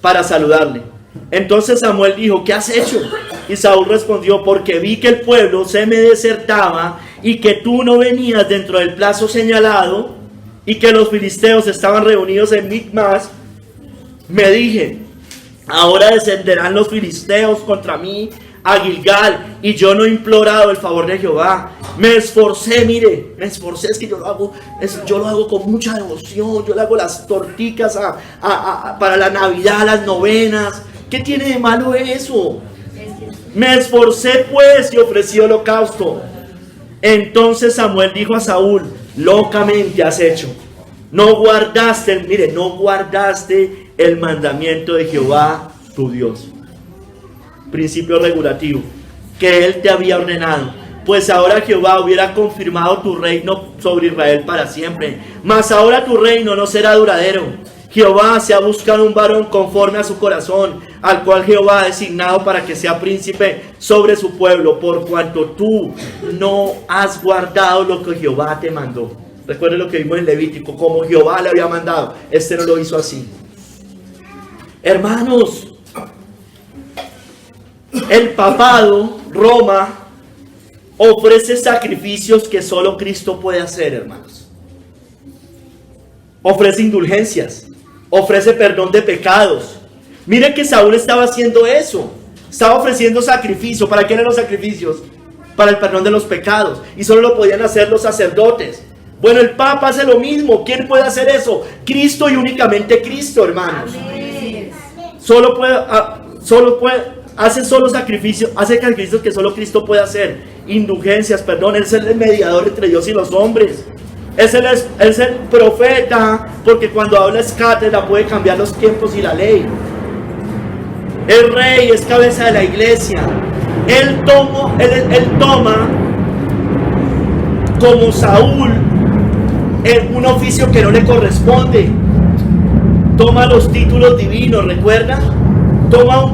S1: para saludarle. Entonces Samuel dijo: ¿qué has hecho? Y Saúl respondió: porque vi que el pueblo se me desertaba, y que tú no venías dentro del plazo señalado, y que los filisteos estaban reunidos en Micmas. Me dije: ahora descenderán los filisteos contra mí a Gilgal, y yo no he implorado el favor de Jehová. Me esforcé, es que yo lo hago con mucha devoción. Yo le hago las torticas para la Navidad, las novenas. ¿Qué tiene de malo eso? Me esforcé pues y ofrecí holocausto. Entonces Samuel dijo a Saúl: locamente has hecho. No guardaste el mandamiento de Jehová tu Dios. Principio regulativo que él te había ordenado. Pues ahora Jehová hubiera confirmado tu reino sobre Israel para siempre. Mas ahora tu reino no será duradero. Jehová se ha buscado un varón conforme a su corazón, al cual Jehová ha designado para que sea príncipe sobre su pueblo, por cuanto tú no has guardado lo que Jehová te mandó. Recuerden lo que vimos en Levítico: como Jehová le había mandado, este no lo hizo así. Hermanos, el papado, Roma, ofrece sacrificios que solo Cristo puede hacer, hermanos. Ofrece indulgencias, ofrece perdón de pecados. Mire que Saúl estaba haciendo eso. Estaba ofreciendo sacrificio. ¿Para qué eran los sacrificios? Para el perdón de los pecados. Y solo lo podían hacer los sacerdotes. Bueno, el Papa hace lo mismo. ¿Quién puede hacer eso? Cristo y únicamente Cristo, hermanos. Hace sacrificios que solo Cristo puede hacer. Indulgencias, perdón. Él es el mediador entre Dios y los hombres. Es el profeta, porque cuando habla es cátedra, puede cambiar los tiempos y la ley. El rey es cabeza de la iglesia. Él toma como Saúl un oficio que no le corresponde. Toma los títulos divinos, ¿recuerda? Toma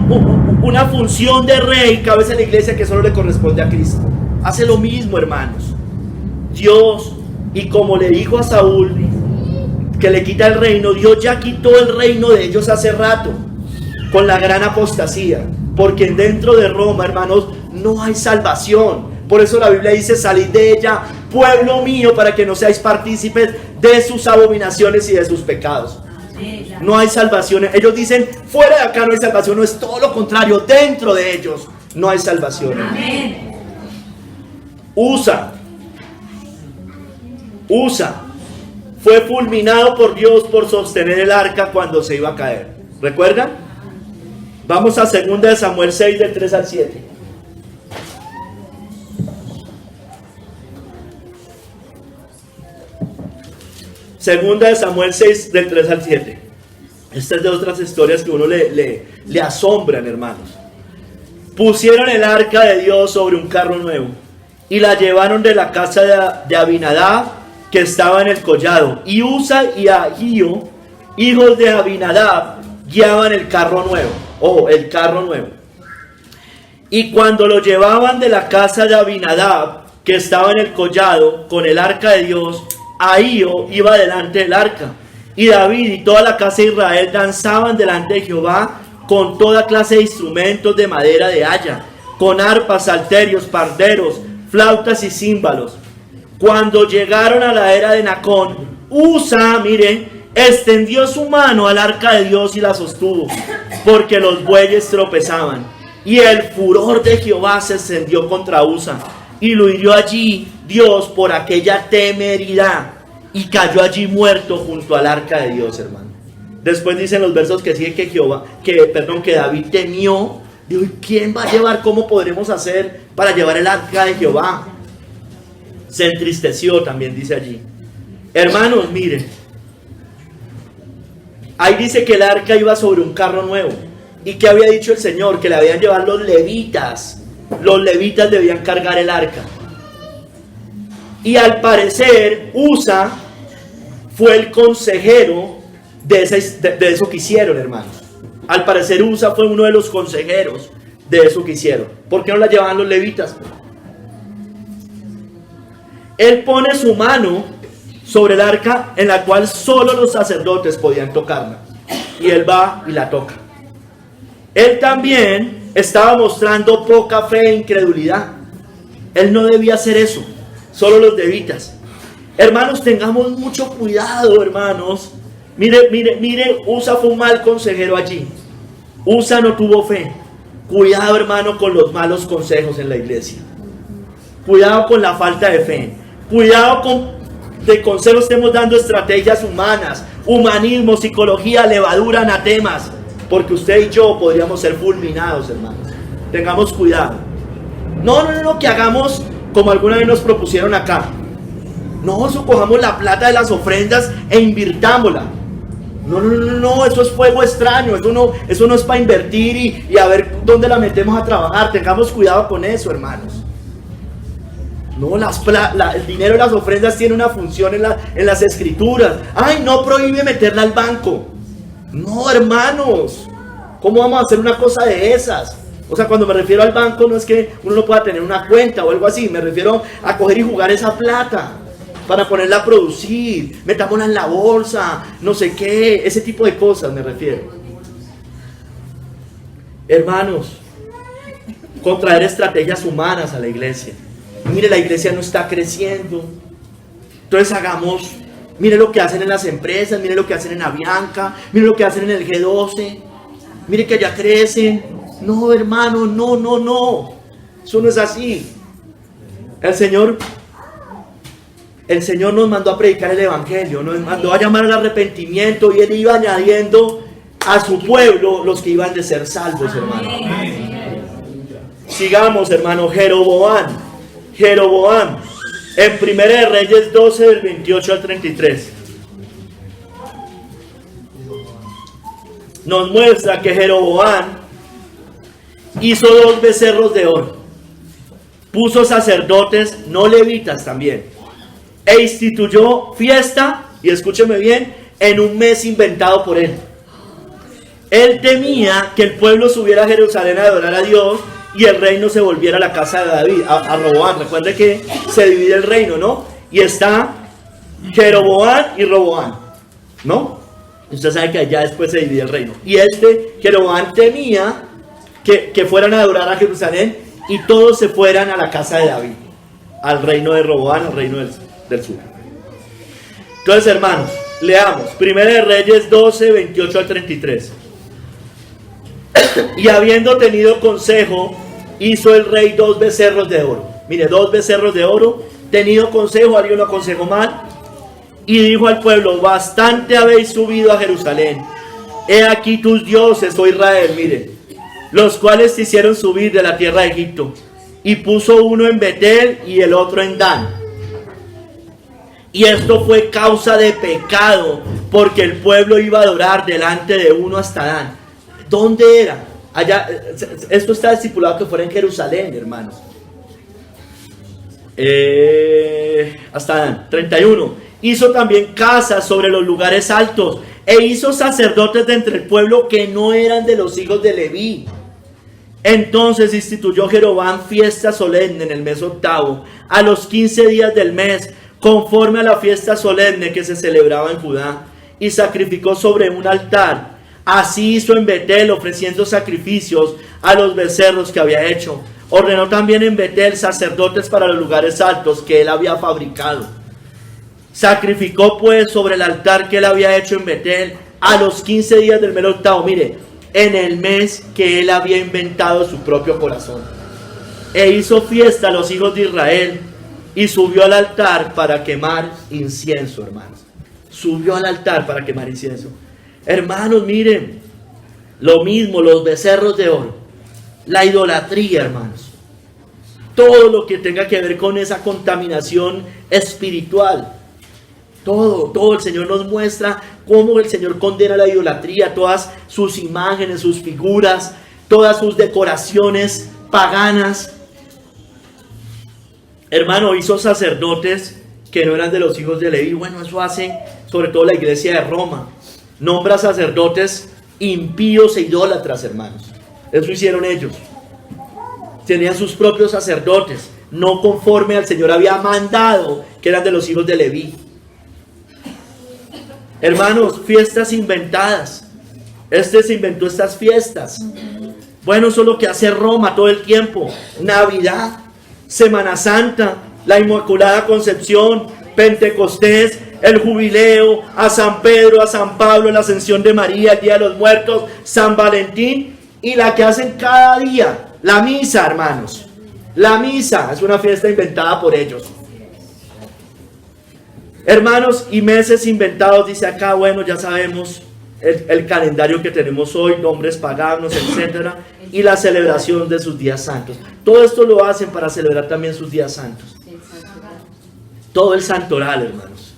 S1: una función de rey, cabeza de la iglesia, que solo le corresponde a Cristo. Hace lo mismo, hermanos. Dios, y como le dijo a Saúl que le quita el reino, Dios ya quitó el reino de ellos hace rato, con la gran apostasía. Porque dentro de Roma, hermanos, no hay salvación. Por eso la Biblia dice: salid de ella, pueblo mío, para que no seáis partícipes de sus abominaciones y de sus pecados. No hay salvación. Ellos dicen: fuera de acá no hay salvación. No, es todo lo contrario. Dentro de ellos no hay salvación. Usa fue fulminado por Dios por sostener el arca cuando se iba a caer. ¿Recuerdan? Vamos a 2 de Samuel 6, del 3 al 7. Segunda de Samuel 6, del 3 al 7. Esta es de otras historias que uno le asombran, hermanos. Pusieron el arca de Dios sobre un carro nuevo y la llevaron de la casa de Abinadab, que estaba en el collado. Y Usa y Ahío, hijos de Abinadab, guiaban el carro nuevo. Y cuando lo llevaban de la casa de Abinadab, que estaba en el collado, con el arca de Dios, Ahío iba delante del arca. Y David y toda la casa de Israel danzaban delante de Jehová con toda clase de instrumentos de madera de haya, con arpas, salterios, panderos, flautas y címbalos. Cuando llegaron a la era de Nacón, Usa, mire, extendió su mano al arca de Dios y la sostuvo, porque los bueyes tropezaban. Y el furor de Jehová se encendió contra Usa, y lo hirió allí Dios por aquella temeridad, y cayó allí muerto junto al arca de Dios, hermano. Después dicen los versos que siguen que David temió. Dijo, ¿quién va a llevar? ¿Cómo podremos hacer para llevar el arca de Jehová? Se entristeció, también dice allí. Hermanos, miren, ahí dice que el arca iba sobre un carro nuevo. ¿Y qué había dicho el Señor? Que le habían llevado los levitas. Los levitas debían cargar el arca. Y al parecer, Usa fue el consejero de eso que hicieron, hermanos. Al parecer, Usa fue uno de los consejeros de eso que hicieron. ¿Por qué no la llevaban los levitas? Él pone su mano sobre el arca, en la cual solo los sacerdotes podían tocarla. Y él va y la toca. Él también estaba mostrando poca fe e incredulidad. Él no debía hacer eso. Solo los levitas. Hermanos, tengamos mucho cuidado, hermanos. Mire, Usa fue un mal consejero allí. Usa no tuvo fe. Cuidado, hermano, con los malos consejos en la iglesia. Cuidado con la falta de fe. Cuidado con de consejos estemos dando estrategias humanas, humanismo, psicología, levadura, anatemas. Porque usted y yo podríamos ser fulminados, hermanos. Tengamos cuidado. No, que hagamos como alguna vez nos propusieron acá. No, cojamos la plata de las ofrendas e invirtámosla. No, eso es fuego extraño. Eso no es para invertir y a ver dónde la metemos a trabajar. Tengamos cuidado con eso, hermanos. No, el dinero de las ofrendas tiene una función en las escrituras. Ay, no prohíbe meterla al banco. No, hermanos, ¿cómo vamos a hacer una cosa de esas? O sea, cuando me refiero al banco, no es que uno no pueda tener una cuenta o algo así. Me refiero a coger y jugar esa plata para ponerla a producir. Metámosla en la bolsa, no sé qué, ese tipo de cosas me refiero. Hermanos, contraer estrategias humanas a la iglesia. Mire, la iglesia no está creciendo. Entonces mire lo que hacen en las empresas, mire lo que hacen en Avianca, mire lo que hacen en el G12. Mire que allá crecen. No, hermano, no. Eso no es así. El Señor nos mandó a predicar el evangelio, nos mandó a llamar al arrepentimiento y Él iba añadiendo a su pueblo los que iban de ser salvos, hermano. Sigamos, hermano. Jeroboam, en 1 de Reyes 12, del 28 al 33. Nos muestra que Jeroboam hizo 2 becerros de oro. Puso sacerdotes, no levitas también. E instituyó fiesta, y escúcheme bien, en un mes inventado por él. Él temía que el pueblo subiera a Jerusalén a adorar a Dios y el reino se volviera a la casa de David, a Roboam. Recuerde que se divide el reino, ¿no? Y está Jeroboam y Roboam, ¿no? Usted sabe que allá después se divide el reino. Y Jeroboam temía que fueran a adorar a Jerusalén y todos se fueran a la casa de David, al reino de Roboam, al reino del sur. Entonces, hermanos, leamos 1 de Reyes 12, 28 al 33. Y habiendo tenido consejo, hizo el rey 2 becerros de oro. Mire, 2 becerros de oro. Tenido consejo, alguien lo aconsejó mal. Y dijo al pueblo: bastante habéis subido a Jerusalén. He aquí tus dioses, oh Israel, mire, los cuales te hicieron subir de la tierra de Egipto. Y puso uno en Betel y el otro en Dan. Y esto fue causa de pecado, porque el pueblo iba a adorar delante de uno hasta Dan. ¿Dónde era? Allá, esto está estipulado que fuera en Jerusalén, hermanos. Hasta Dan. 31. Hizo también casas sobre los lugares altos, e hizo sacerdotes de entre el pueblo que no eran de los hijos de Leví. Entonces instituyó Jeroboam fiesta solemne en el mes 8, a los 15 días del mes, conforme a la fiesta solemne que se celebraba en Judá, y sacrificó sobre un altar Así hizo en Betel, ofreciendo sacrificios a los becerros que había hecho. Ordenó también en Betel sacerdotes para los lugares altos que él había fabricado. Sacrificó pues sobre el altar que él había hecho en Betel a los 15 días del mes octavo, mire, en el mes que él había inventado su propio corazón. E hizo fiesta a los hijos de Israel y subió al altar para quemar incienso, hermanos. Subió al altar para quemar incienso. Hermanos, miren, lo mismo, los becerros de oro, la idolatría, hermanos. Todo lo que tenga que ver con esa contaminación espiritual. Todo el Señor nos muestra cómo el Señor condena la idolatría, todas sus imágenes, sus figuras, todas sus decoraciones paganas. Hermano, hizo sacerdotes que no eran de los hijos de Leví. Bueno, eso hace sobre todo la iglesia de Roma. Nombra sacerdotes impíos e idólatras, hermanos. Eso hicieron ellos. Tenían sus propios sacerdotes, no conforme al Señor había mandado, que eran de los hijos de Leví. Hermanos, fiestas inventadas. Se inventó estas fiestas. Bueno, eso es lo que hace Roma todo el tiempo. Navidad, Semana Santa, la Inmaculada Concepción, Pentecostés, el Jubileo, a San Pedro, a San Pablo, la Ascensión de María, el Día de los Muertos, San Valentín, y la que hacen cada día, la misa, hermanos. La misa es una fiesta inventada por ellos. Hermanos, y meses inventados, dice acá, bueno, ya sabemos el calendario que tenemos hoy, nombres paganos, etcétera, y la celebración de sus días santos. Todo esto lo hacen para celebrar también sus días santos. Todo el santoral, hermanos.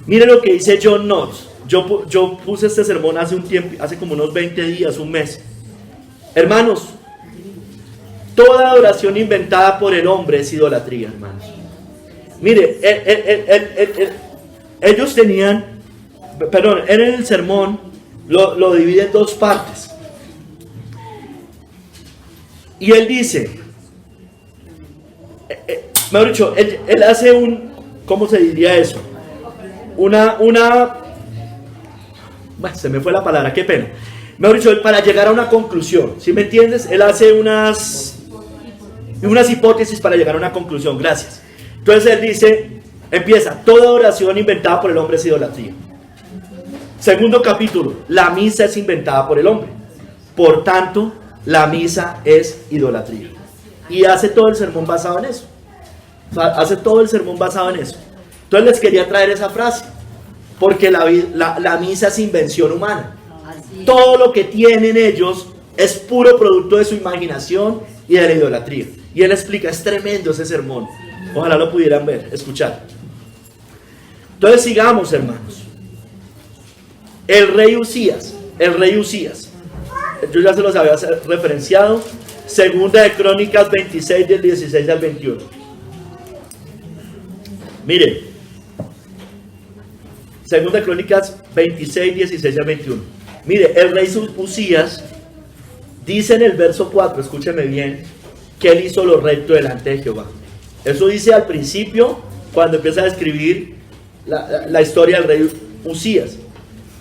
S1: Mire lo que dice John Knox. Yo puse este sermón hace un tiempo, hace como unos 20 días, un mes. Hermanos, toda adoración inventada por el hombre es idolatría, hermanos. Mire, ellos tenían, perdón, en el sermón lo divide en dos partes. Y él dice, mejor dicho, él hace un, ¿cómo se diría eso? Bueno, se me fue la palabra, qué pena. Mejor dicho, para llegar a una conclusión, ¿sí me entiendes? Él hace unas hipótesis para llegar a una conclusión, gracias. Entonces él dice, empieza, toda oración inventada por el hombre es idolatría. Segundo capítulo, la misa es inventada por el hombre. Por tanto, la misa es idolatría. Y hace todo el sermón basado en eso. Hace todo el sermón basado en eso. Entonces les quería traer esa frase, porque la misa es invención humana. Todo lo que tienen ellos es puro producto de su imaginación y de la idolatría. Y él explica, es tremendo ese sermón. Ojalá lo pudieran ver, escuchar. Entonces sigamos, hermanos. El rey Usías, yo ya se los había referenciado. Segunda de Crónicas 26 del 16 al 21. Mire, Segunda de Crónicas 26, 16 al 21. Mire, el rey Usías dice en el verso 4, escúcheme bien, que él hizo lo recto delante de Jehová. Eso dice al principio, cuando empieza a describir la historia del rey Usías.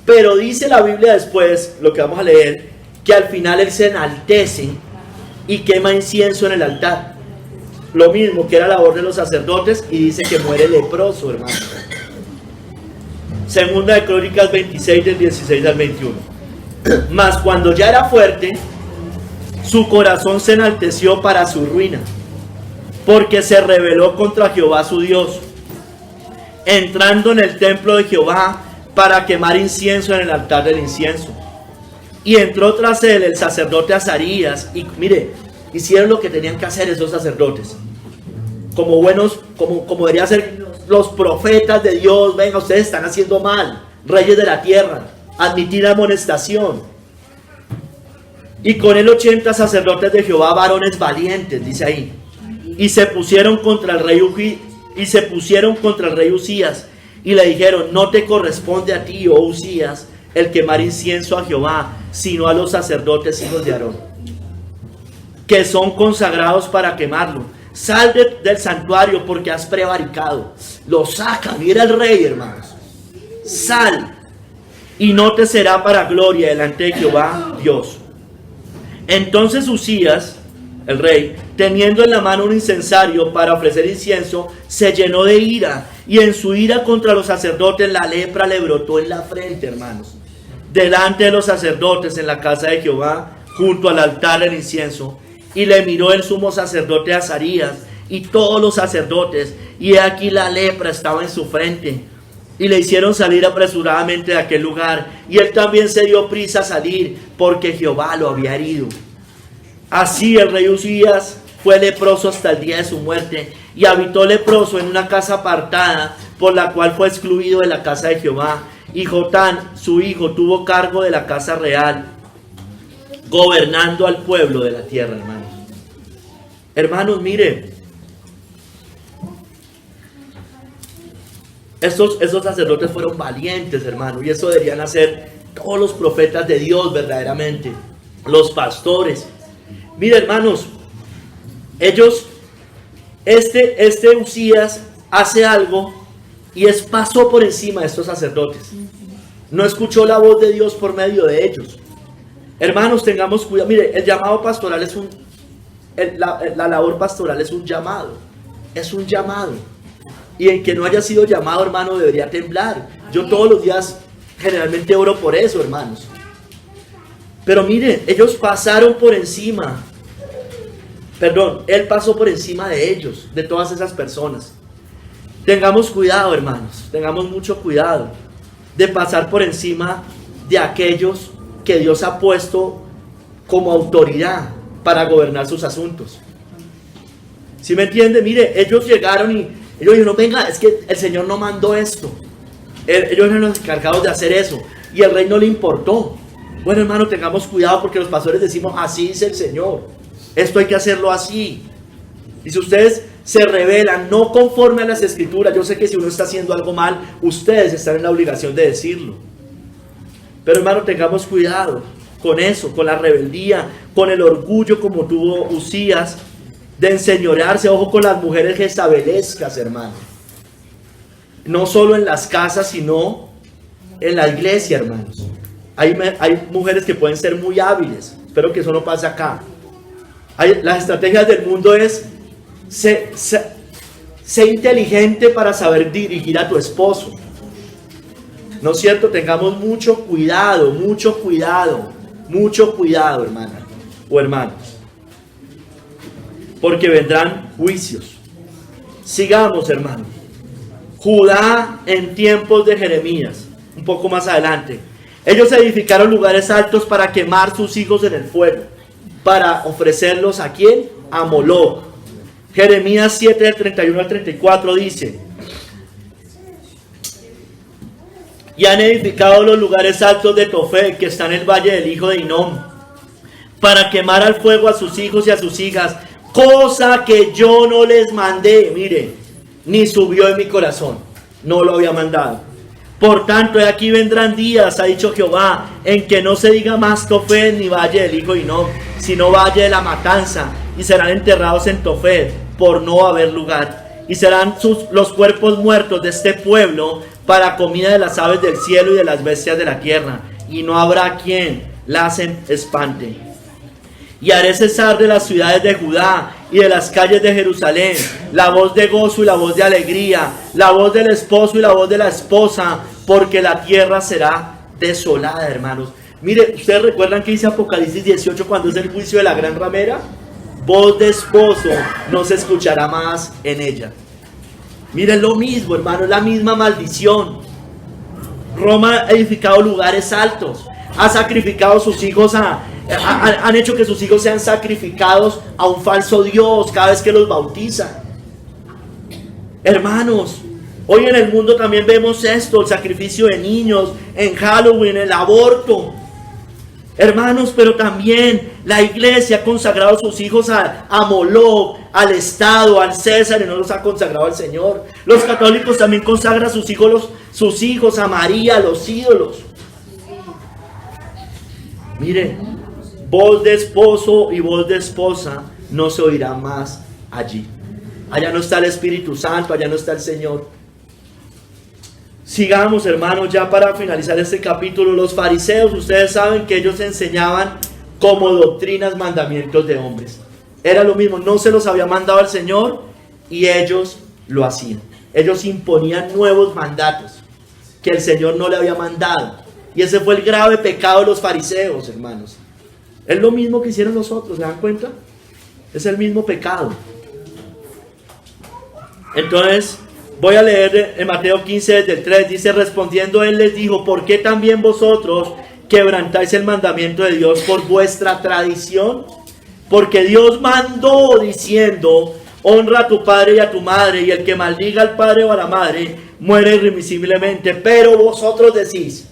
S1: Pero dice la Biblia después, lo que vamos a leer, que al final él se enaltece y quema incienso en el altar. Lo mismo que era labor de los sacerdotes, y dice que muere leproso, hermano. Segunda de Crónicas 26 del 16 al 21. Mas cuando ya era fuerte, su corazón se enalteció para su ruina, porque se rebeló contra Jehová su Dios, entrando en el templo de Jehová para quemar incienso en el altar del incienso. Y entró tras él el sacerdote Azarías, y mire, hicieron lo que tenían que hacer esos sacerdotes, como buenos, como deberían ser los profetas de Dios. Venga, ustedes están haciendo mal, reyes de la tierra, admitir amonestación. Y con él 80 sacerdotes de Jehová, varones valientes, dice ahí, y se pusieron contra el rey Usías, y le dijeron, no te corresponde a ti, oh Usías, el quemar incienso a Jehová, sino a los sacerdotes hijos de Aarón, que son consagrados para quemarlo. Sal del santuario, porque has prevaricado. Lo saca, mira el rey, hermanos. Sal. y no te será para gloria delante de Jehová Dios. Entonces Uzías, el rey, teniendo en la mano un incensario para ofrecer incienso, se llenó de ira, y en su ira contra los sacerdotes la lepra le brotó en la frente, hermanos, delante de los sacerdotes en la casa de Jehová, junto al altar del incienso. Y le miró el sumo sacerdote Azarías y todos los sacerdotes, y he aquí la lepra estaba en su frente. Y le hicieron salir apresuradamente de aquel lugar, y él también se dio prisa a salir, porque Jehová lo había herido. Así el rey Uzías fue leproso hasta el día de su muerte, y habitó leproso en una casa apartada, por la cual fue excluido de la casa de Jehová. Y Jotán, su hijo, tuvo cargo de la casa real, gobernando al pueblo de la tierra, hermanos. Hermanos, mire, esos sacerdotes fueron valientes, hermanos, y eso deberían hacer todos los profetas de Dios verdaderamente, los pastores. Mire, hermanos, ellos, este Uzías hace algo y pasó por encima de estos sacerdotes. No escuchó la voz de Dios por medio de ellos. Hermanos, tengamos cuidado. Mire, el llamado pastoral es la labor pastoral es un llamado. Es un llamado. Y el que no haya sido llamado, hermano, debería temblar. Yo todos los días generalmente oro por eso, hermanos. Pero mire, ellos pasaron por encima. Perdón, él pasó por encima de ellos, de todas esas personas. Tengamos cuidado, hermanos. Tengamos mucho cuidado de pasar por encima de aquellos que Dios ha puesto como autoridad para gobernar sus asuntos. ¿Sí me entiende? Mire, ellos llegaron y ellos dijeron, venga, es que el Señor no mandó esto. Ellos eran los encargados de hacer eso. Y el rey no le importó. Bueno, hermano, tengamos cuidado porque los pastores decimos, así dice el Señor. Esto hay que hacerlo así. Y si ustedes se rebelan no conforme a las escrituras, yo sé que si uno está haciendo algo mal, ustedes están en la obligación de decirlo. Pero hermano, tengamos cuidado con eso, con la rebeldía, con el orgullo como tuvo Uzías, de enseñorearse. Ojo con las mujeres jezabelescas, hermano. No solo en las casas, sino en la iglesia, hermanos. Hay mujeres que pueden ser muy hábiles. Espero que eso no pase acá. Las estrategias del mundo es sé inteligente para saber dirigir a tu esposo. ¿No es cierto? Tengamos mucho cuidado, hermana o hermanos. Porque vendrán juicios. Sigamos, hermanos. Judá en tiempos de Jeremías, un poco más adelante. Ellos edificaron lugares altos para quemar sus hijos en el fuego, para ofrecerlos ¿a quién? A Moloc. Jeremías 7, del 31 al 34 dice: y han edificado los lugares altos de Tofet, que está en el valle del hijo de Hinnom, para quemar al fuego a sus hijos y a sus hijas, cosa que yo no les mandé, mire, ni subió en mi corazón, no lo había mandado. Por tanto, de aquí vendrán días, ha dicho Jehová, en que no se diga más Tofet ni valle del hijo de Hinnom, sino valle de la matanza, y serán enterrados en Tofet, por no haber lugar. Y serán los cuerpos muertos de este pueblo para comida de las aves del cielo y de las bestias de la tierra, y no habrá quien las espante. Y haré cesar de las ciudades de Judá y de las calles de Jerusalén la voz de gozo y la voz de alegría, la voz del esposo y la voz de la esposa, porque la tierra será desolada, hermanos. Mire, ¿ustedes recuerdan que dice Apocalipsis 18 cuando es el juicio de la gran ramera? Voz de esposo no se escuchará más en ella. Miren lo mismo, hermano, la misma maldición. Roma ha edificado lugares altos, ha sacrificado a sus hijos, han hecho que sus hijos sean sacrificados a un falso Dios cada vez que los bautizan. Hermanos, hoy en el mundo también vemos esto, el sacrificio de niños, en Halloween, el aborto. Hermanos, pero también la iglesia ha consagrado a sus hijos a Moloc, al Estado, al César, y no los ha consagrado al Señor. Los católicos también consagran a sus hijos a María, a los ídolos. Mire, voz de esposo y voz de esposa no se oirá más allí. Allá no está el Espíritu Santo, allá no está el Señor. Sigamos, hermanos, ya para finalizar este capítulo. Los fariseos, ustedes saben que ellos enseñaban como doctrinas mandamientos de hombres. Era lo mismo, no se los había mandado el Señor y ellos lo hacían. Ellos imponían nuevos mandatos que el Señor no le había mandado. Y ese fue el grave pecado de los fariseos, hermanos. Es lo mismo que hicieron nosotros, ¿se dan cuenta? Es el mismo pecado. Entonces, voy a leer en Mateo 15 desde el 3. Dice, respondiendo él les dijo, ¿por qué también vosotros quebrantáis el mandamiento de Dios por vuestra tradición? Porque Dios mandó diciendo, honra a tu padre y a tu madre, y el que maldiga al padre o a la madre muere irremisiblemente. Pero vosotros decís,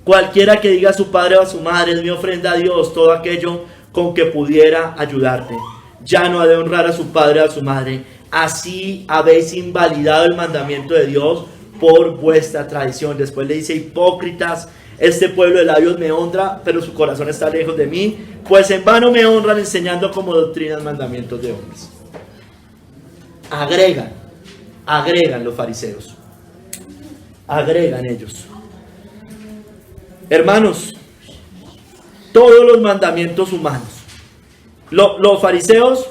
S1: cualquiera que diga a su padre o a su madre, es mi ofrenda a Dios, todo aquello con que pudiera ayudarte. Ya no ha de honrar a su padre o a su madre. Así habéis invalidado el mandamiento de Dios por vuestra tradición. Después le dice, hipócritas, este pueblo de labios me honra, pero su corazón está lejos de mí, pues en vano me honran enseñando como doctrinas mandamientos de hombres. Agregan los fariseos. Agregan ellos. Hermanos, todos los mandamientos humanos, los fariseos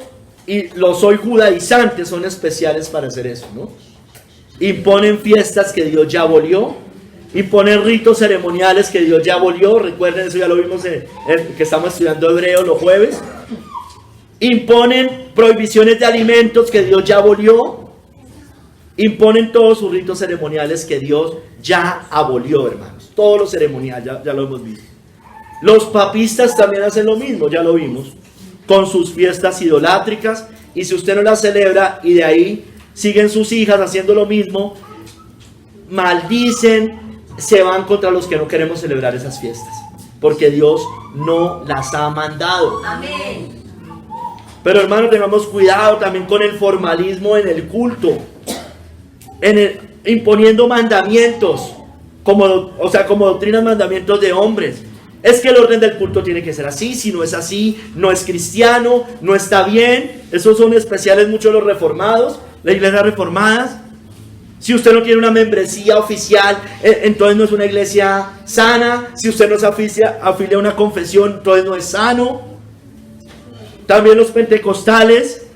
S1: y los hoy judaizantes son especiales para hacer eso, ¿no? Imponen fiestas que Dios ya abolió, imponen ritos ceremoniales que Dios ya abolió. Recuerden, eso ya lo vimos que estamos estudiando hebreo los jueves. Imponen prohibiciones de alimentos que Dios ya abolió. Imponen todos sus ritos ceremoniales que Dios ya abolió, hermanos. Todos los ceremoniales, ya lo hemos visto. Los papistas también hacen lo mismo, ya lo vimos, con sus fiestas idolátricas. Y si usted no las celebra y de ahí siguen sus hijas haciendo lo mismo, maldicen, se van contra los que no queremos celebrar esas fiestas, porque Dios no las ha mandado.
S2: Amén.
S1: Pero hermanos, tengamos cuidado también con el formalismo en el culto, imponiendo mandamientos, como doctrinas, mandamientos de hombres. Es que el orden del culto tiene que ser así, si no es así, no es cristiano, no está bien. Esos son especiales muchos los reformados, las iglesias reformadas. Si usted no tiene una membresía oficial, entonces no es una iglesia sana. Si usted no se afilia a una confesión, entonces no es sano. También los pentecostales,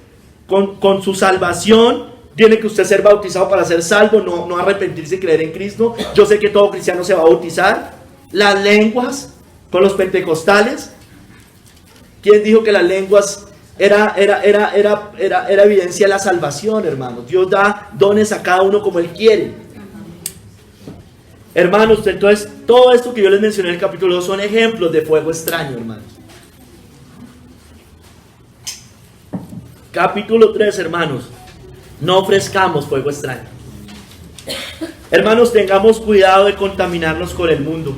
S1: con su salvación, tiene que usted ser bautizado para ser salvo, no arrepentirse y creer en Cristo. Yo sé que todo cristiano se va a bautizar. Las lenguas, con los pentecostales. ¿Quién dijo que las lenguas era evidencia de la salvación, hermanos? Dios da dones a cada uno como Él quiere. Hermanos, entonces todo esto que yo les mencioné en el capítulo 2 son ejemplos de fuego extraño, hermanos. Capítulo 3, hermanos. No ofrezcamos fuego extraño. Hermanos, tengamos cuidado de contaminarnos con el mundo,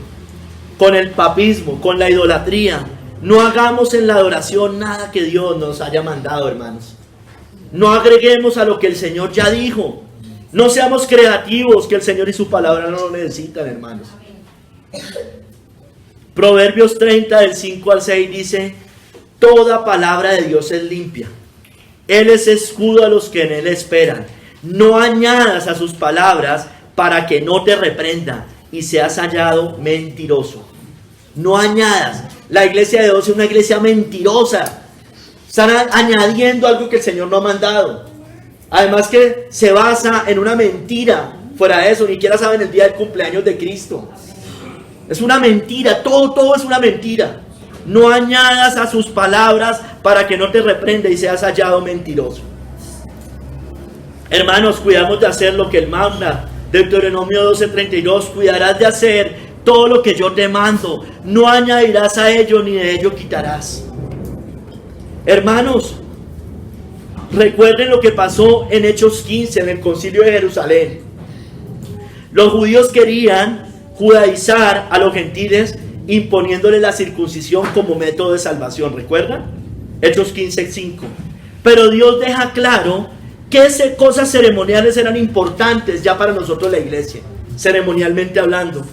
S1: con el papismo, con la idolatría. No hagamos en la adoración nada que Dios nos haya mandado, hermanos. No agreguemos a lo que el Señor ya dijo. No seamos creativos, que el Señor y su palabra no lo necesitan, hermanos. Proverbios 30, del 5 al 6 dice, toda palabra de Dios es limpia. Él es escudo a los que en Él esperan. No añadas a sus palabras para que no te reprenda y seas hallado mentiroso. No añadas. La iglesia de Dios es una iglesia mentirosa. Están añadiendo algo que el Señor no ha mandado. Además que se basa en una mentira. Fuera de eso, ni siquiera saben el día del cumpleaños de Cristo. Es una mentira, todo es una mentira. No añadas a sus palabras para que no te reprenda y seas hallado mentiroso. Hermanos, cuidamos de hacer lo que Él manda. Deuteronomio 12:32, cuidarás de hacer todo lo que yo te mando. No añadirás a ello ni de ello quitarás. Hermanos, recuerden lo que pasó en Hechos 15, en el concilio de Jerusalén. Los judíos querían judaizar a los gentiles, imponiéndole la circuncisión como método de salvación. ¿Recuerdan? Hechos 15:5. Pero Dios deja claro que cosas ceremoniales eran importantes ya para nosotros la iglesia, ceremonialmente hablando.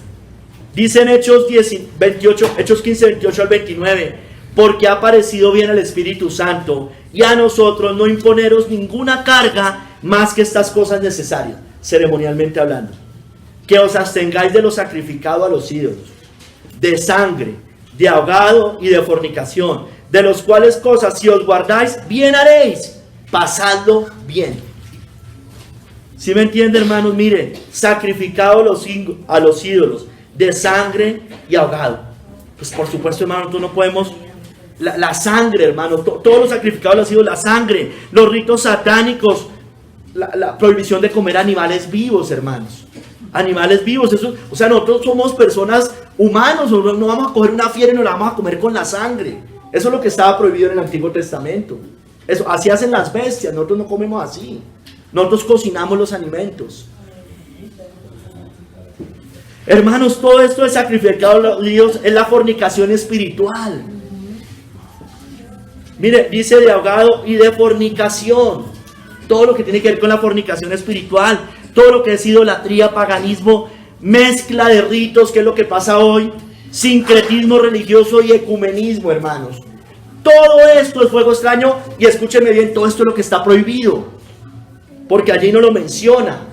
S1: Dice en Hechos 15, 28 al 29, porque ha parecido bien al Espíritu Santo y a nosotros no imponeros ninguna carga más que estas cosas necesarias, ceremonialmente hablando, que os abstengáis de lo sacrificado a los ídolos, de sangre, de ahogado y de fornicación, de los cuales cosas si os guardáis, bien haréis, pasadlo bien. ¿Sí me entiende, hermanos? Mire, sacrificado a los ídolos, de sangre y ahogado. Pues por supuesto, hermano, tú no podemos... La sangre, hermano, todos los sacrificados a los ídolos, la sangre, los ritos satánicos, la prohibición de comer animales vivos, hermanos. Animales vivos, eso, o sea, nosotros somos personas humanos, no vamos a coger una fiera y nos la vamos a comer con la sangre. Eso es lo que estaba prohibido en el Antiguo Testamento. Eso, así hacen las bestias, nosotros no comemos así. Nosotros cocinamos los alimentos. Hermanos, todo esto de sacrificado a los ídolos es la fornicación espiritual. Mire, dice de ahogado y de fornicación. Todo lo que tiene que ver con la fornicación espiritual, todo lo que es idolatría, paganismo, mezcla de ritos, que es lo que pasa hoy, sincretismo religioso y ecumenismo, hermanos. Todo esto es fuego extraño, y escúcheme bien, todo esto es lo que está prohibido, porque allí no lo menciona.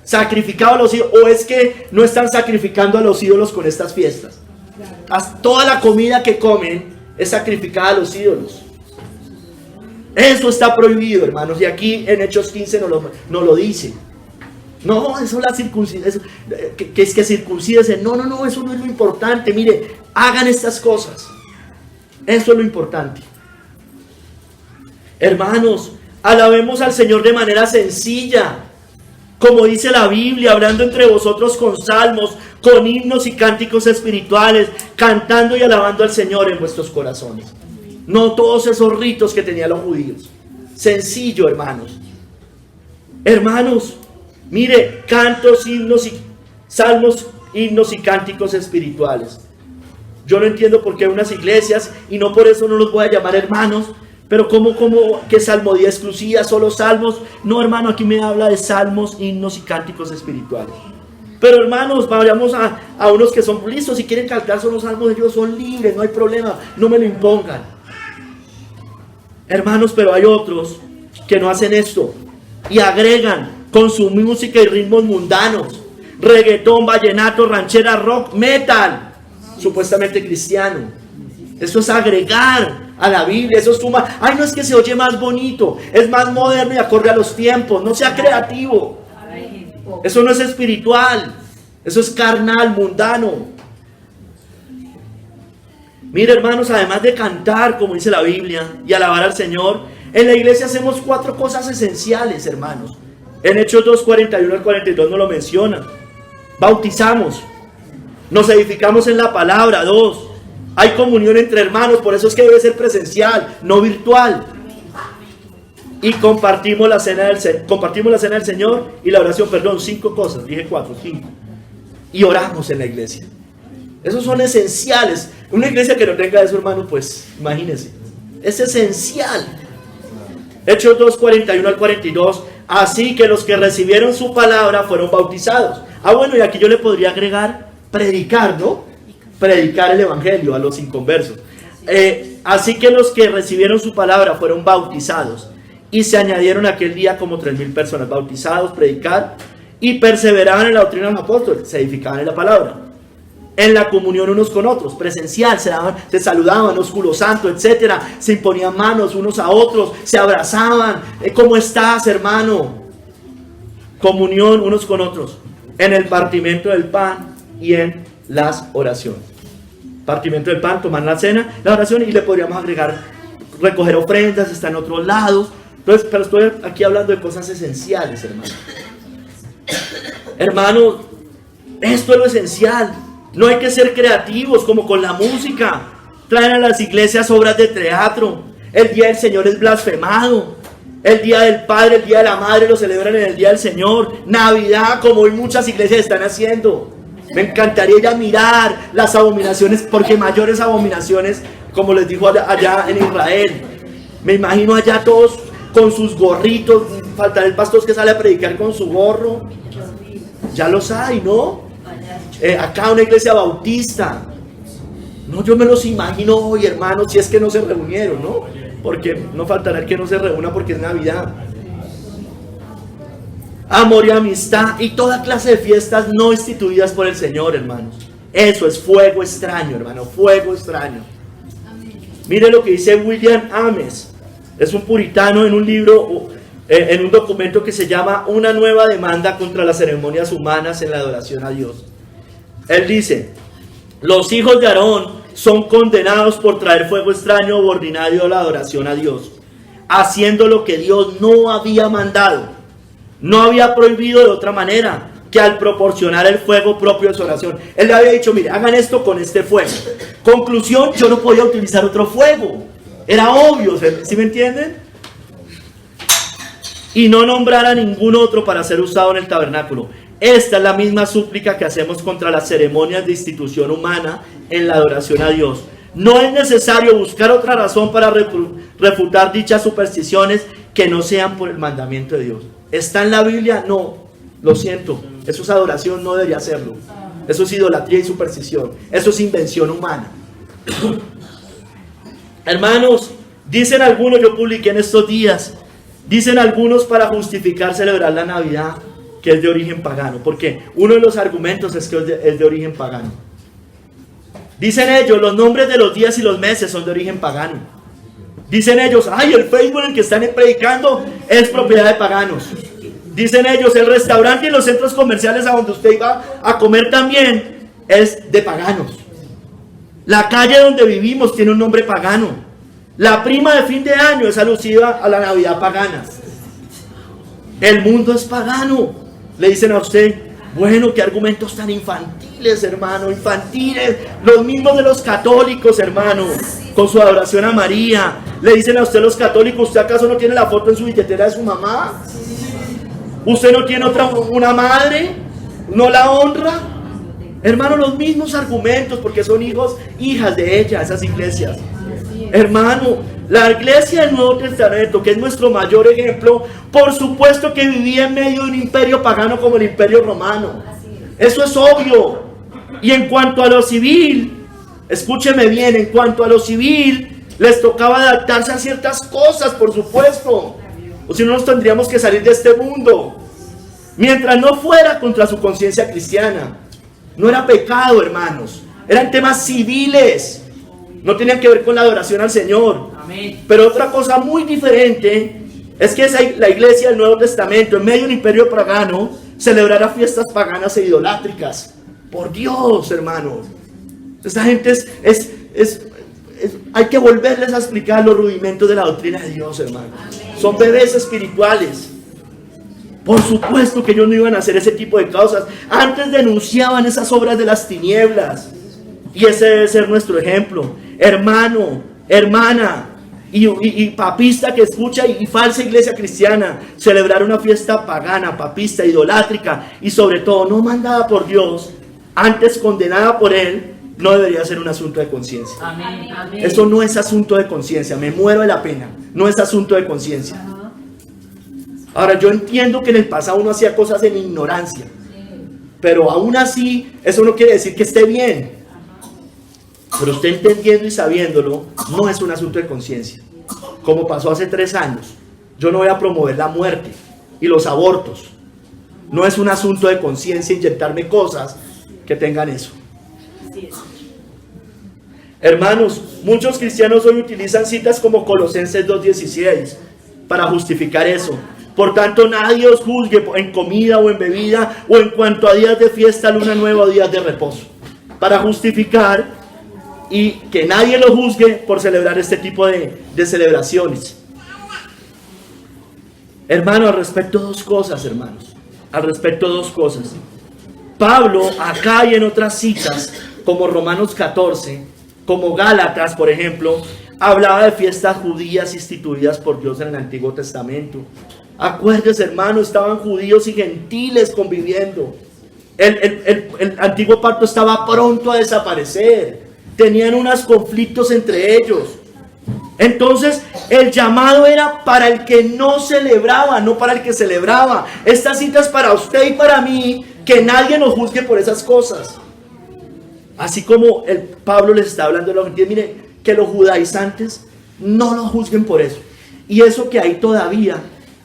S1: Sacrificado a los ídolos, o es que no están sacrificando a los ídolos con estas fiestas. Toda la comida que comen es sacrificada a los ídolos. Eso está prohibido, hermanos, y aquí en Hechos 15 no lo dice. No, eso es la circuncisión, que es que circuncídese. No, eso no es lo importante. Mire, hagan estas cosas. Eso es lo importante. Hermanos, alabemos al Señor de manera sencilla, como dice la Biblia, hablando entre vosotros con salmos, con himnos y cánticos espirituales, cantando y alabando al Señor en vuestros corazones. No todos esos ritos que tenían los judíos. Sencillo, hermanos. Hermanos, mire, cantos, himnos y salmos, himnos y cánticos espirituales. Yo no entiendo por qué unas iglesias, y no por eso no los voy a llamar hermanos, pero como que salmodía exclusiva, solo salmos. No, hermano, aquí me habla de salmos, himnos y cánticos espirituales. Pero hermanos, vayamos a unos que son listos. Si quieren cantar son los salmos de Dios, son libres, no hay problema, no me lo impongan. Hermanos, pero hay otros que no hacen esto y agregan con su música y ritmos mundanos, reggaetón, vallenato, ranchera, rock, metal, supuestamente cristiano. Eso es agregar a la Biblia, eso suma. Ay, no, es que se oye más bonito, es más moderno y acorde a los tiempos. No sea creativo. Eso no es espiritual, eso es carnal, mundano. Mire, hermanos, además de cantar, como dice la Biblia, y alabar al Señor, en la iglesia hacemos 4 cosas esenciales, hermanos. En Hechos 2, 41 al 42 nos lo menciona. Bautizamos, nos edificamos en la palabra. 2, hay comunión entre hermanos, por eso es que debe ser presencial, no virtual. Y compartimos la cena del Señor y la oración, 5 cosas, dije 4, 5. Y oramos en la iglesia. Esos son esenciales. Una iglesia que no tenga eso, hermano, pues imagínense. Es esencial. Hechos 2, 41 al 42. Así que los que recibieron su palabra fueron bautizados. Bueno, y aquí yo le podría agregar predicar, ¿no? Predicar el evangelio a los inconversos. Así que los que recibieron su palabra fueron bautizados. Y se añadieron aquel día como 3,000 personas bautizados, predicar. Y perseveraban en la doctrina de los apóstoles. Se edificaban en la palabra. En la comunión unos con otros, presencial, se saludaban, ósculo santo, etcétera, se imponían manos unos a otros, se abrazaban. ¿Cómo estás, hermano? Comunión unos con otros, en el partimiento del pan y en las oraciones. Partimiento del pan, tomar la cena, la oración, y le podríamos agregar recoger ofrendas, está en otros lados. Entonces, pero estoy aquí hablando de cosas esenciales, hermano. Hermano, esto es lo esencial. No hay que ser creativos como con la música. Traen a las iglesias obras de teatro. El día del Señor es blasfemado. El día del Padre, el día de la Madre lo celebran en el día del Señor. Navidad, como hoy muchas iglesias están haciendo. Me encantaría ya mirar las abominaciones, porque mayores abominaciones, como les dijo allá en Israel. Me imagino allá todos con sus gorritos. Faltará el pastor que sale a predicar con su gorro. Ya los hay, ¿no? Acá una iglesia bautista. No, yo me los imagino hoy, hermanos, si es que no se reunieron, ¿no? Porque no faltará el que no se reúna porque es Navidad. amor y amistad y toda clase de fiestas no instituidas por el Señor, hermanos. Eso es fuego extraño, hermano, fuego extraño. Mire lo que dice William Ames, es un puritano en un libro, en un documento que se llama Una nueva demanda contra las ceremonias humanas en la adoración a Dios. Él dice: los hijos de Aarón son condenados por traer fuego extraño o ordinario a la adoración a Dios, haciendo lo que Dios no había mandado, no había prohibido de otra manera que al proporcionar el fuego propio de su oración. Él le había dicho: mire, hagan esto con este fuego. Conclusión, yo no podía utilizar otro fuego. Era obvio, ¿sí me entienden? Y no nombrar a ningún otro para ser usado en el tabernáculo. Esta es la misma súplica que hacemos contra las ceremonias de institución humana en la adoración a Dios. No es necesario buscar otra razón para refutar dichas supersticiones que no sean por el mandamiento de Dios. ¿Está en la Biblia? No, lo siento. Eso es adoración, no debería hacerlo. Eso es idolatría y superstición. Eso es invención humana. Hermanos, dicen algunos, yo publiqué en estos días, dicen algunos para justificar celebrar la Navidad que es de origen pagano. Porque uno de los argumentos es que es de origen pagano. Dicen ellos, los nombres de los días y los meses son de origen pagano. Dicen ellos, ay, el Facebook en el que están predicando es propiedad de paganos. Dicen ellos, el restaurante y los centros comerciales a donde usted iba a comer también es de paganos. La calle donde vivimos tiene un nombre pagano. La prima de fin de año es alusiva a la Navidad pagana. El mundo es pagano. Le dicen a usted, bueno, qué argumentos tan infantiles, hermano, infantiles. Los mismos de los católicos, hermano, con su adoración a María. Le dicen a usted los católicos, ¿usted acaso no tiene la foto en su billetera de su mamá? ¿Usted no tiene una madre? ¿No la honra? Hermano, los mismos argumentos, porque son hijas de ella, esas iglesias. Hermano, la iglesia del Nuevo Testamento, que es nuestro mayor ejemplo, por supuesto que vivía en medio de un imperio pagano como el Imperio Romano. Eso es obvio. Y en cuanto a lo civil, escúcheme bien, en cuanto a lo civil, les tocaba adaptarse a ciertas cosas, por supuesto. O si no, nos tendríamos que salir de este mundo. Mientras no fuera contra su conciencia cristiana. No era pecado, hermanos. Eran temas civiles. No tenían que ver con la adoración al Señor. Amén. Pero otra cosa muy diferente es que la iglesia del Nuevo Testamento, en medio de un imperio pagano, celebrara fiestas paganas e idolátricas. Por Dios, hermanos. Esta gente hay que volverles a explicar los rudimentos de la doctrina de Dios, hermanos. Son bebés espirituales. Por supuesto que ellos no iban a hacer ese tipo de cosas. Antes denunciaban esas obras de las tinieblas. Y ese debe ser nuestro ejemplo. Hermano, hermana y papista que escucha y falsa iglesia cristiana, celebrar una fiesta pagana, papista, idolátrica y sobre todo no mandada por Dios, antes condenada por Él, no debería ser un asunto de conciencia. Amén. Eso no es asunto de conciencia, me muero de la pena, no es asunto de conciencia. Ahora, yo entiendo que en el pasado uno hacía cosas en ignorancia, pero aún así, eso no quiere decir que esté bien. Pero usted entendiendo y sabiéndolo, no es un asunto de conciencia. Como pasó hace 3 años, yo no voy a promover la muerte y los abortos. No es un asunto de conciencia inyectarme cosas que tengan eso. Hermanos, muchos cristianos hoy utilizan citas como Colosenses 2:16 para justificar eso. Por tanto, nadie os juzgue en comida o en bebida o en cuanto a días de fiesta, luna nueva o días de reposo. Para justificar y que nadie lo juzgue por celebrar este tipo de celebraciones. Hermano, al respecto 2 cosas, hermanos. Al respecto 2 cosas. Pablo, acá y en otras citas, como Romanos 14, como Gálatas, por ejemplo, hablaba de fiestas judías instituidas por Dios en el Antiguo Testamento. Acuérdense, hermano, estaban judíos y gentiles conviviendo. El antiguo pacto estaba pronto a desaparecer. Tenían unos conflictos entre ellos. Entonces, el llamado era para el que no celebraba, no para el que celebraba. Esta cita es para usted y para mí, que nadie nos juzgue por esas cosas. Así como Pablo les está hablando de los gentiles, mire, que los judaizantes no los juzguen por eso. Y eso que hay todavía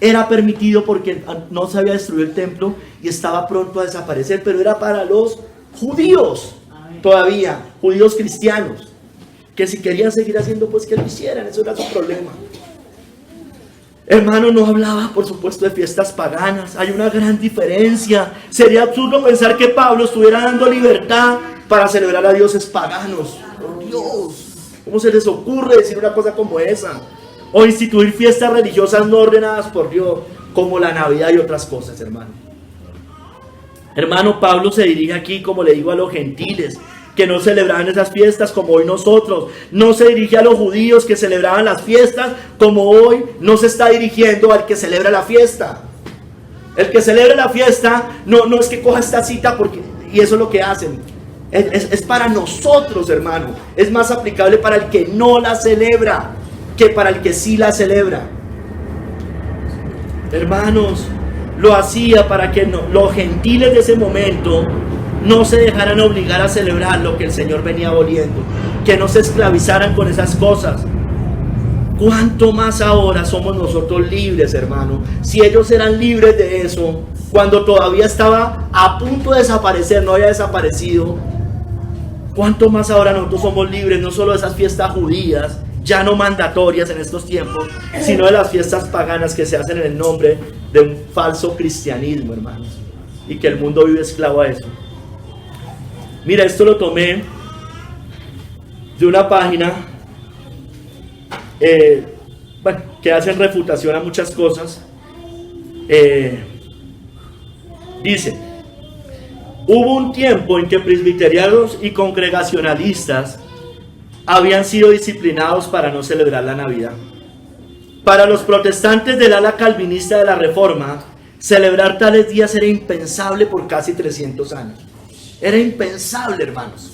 S1: era permitido porque no se había destruido el templo y estaba pronto a desaparecer, pero era para los judíos todavía, judíos cristianos, que si querían seguir haciendo, pues que lo hicieran, eso era su problema. Hermano, no hablaba, por supuesto, de fiestas paganas. Hay una gran diferencia. Sería absurdo pensar que Pablo estuviera dando libertad para celebrar a dioses paganos. Por Dios, ¿cómo se les ocurre decir una cosa como esa? O instituir fiestas religiosas no ordenadas por Dios, como la Navidad y otras cosas, hermano. Hermano, Pablo se dirige aquí, como le digo, a los gentiles que no celebraban esas fiestas como hoy nosotros. No se dirige a los judíos que celebraban las fiestas como hoy no se está dirigiendo al que celebra la fiesta. El que celebra la fiesta no es que coja esta cita y eso es lo que hacen. Es para nosotros, hermano. Es más aplicable para el que no la celebra que para el que sí la celebra. Hermanos, lo hacía para que los gentiles de ese momento no se dejaran obligar a celebrar lo que el Señor venía aboliendo, que no se esclavizaran con esas cosas. ¿Cuánto más ahora somos nosotros libres, hermano? Si ellos eran libres de eso, cuando todavía estaba a punto de desaparecer, no había desaparecido, ¿cuánto más ahora nosotros somos libres, no solo de esas fiestas judías, ya no mandatorias en estos tiempos, sino de las fiestas paganas que se hacen en el nombre de un falso cristianismo, hermanos, y que el mundo vive esclavo a eso? Mira, esto lo tomé de una página que hacen refutación a muchas cosas. Dice: hubo un tiempo en que presbiterianos y congregacionalistas habían sido disciplinados para no celebrar la Navidad. Para los protestantes del ala calvinista de la Reforma, celebrar tales días era impensable por casi 300 años. Era impensable, hermanos.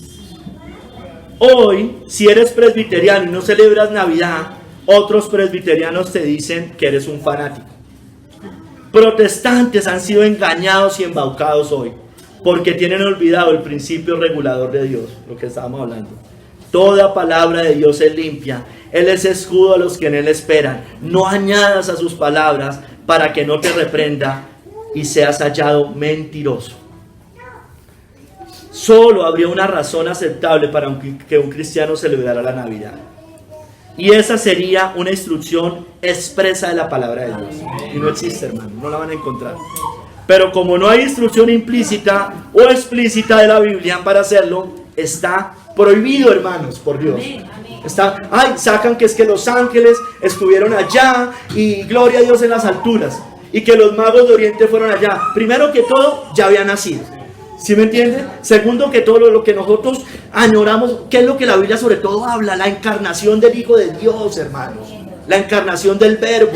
S1: Hoy, si eres presbiteriano y no celebras Navidad, otros presbiterianos te dicen que eres un fanático. Protestantes han sido engañados y embaucados hoy, porque tienen olvidado el principio regulador de Dios, lo que estábamos hablando. Toda palabra de Dios es limpia. Él es escudo a los que en Él esperan. No añadas a sus palabras para que no te reprenda y seas hallado mentiroso. Solo habría una razón aceptable para que un cristiano celebrara la Navidad. Y esa sería una instrucción expresa de la palabra de Dios. Y no existe, hermano, no la van a encontrar. Pero como no hay instrucción implícita o explícita de la Biblia para hacerlo, está prohibido, hermanos, por Dios. Sacan que es que los ángeles estuvieron allá y gloria a Dios en las alturas. Y que los magos de Oriente fueron allá. Primero que todo, ya había nacido. ¿Sí me entienden? Segundo que todo lo que nosotros añoramos, ¿qué es lo que la Biblia sobre todo habla? La encarnación del Hijo de Dios, hermanos. La encarnación del Verbo.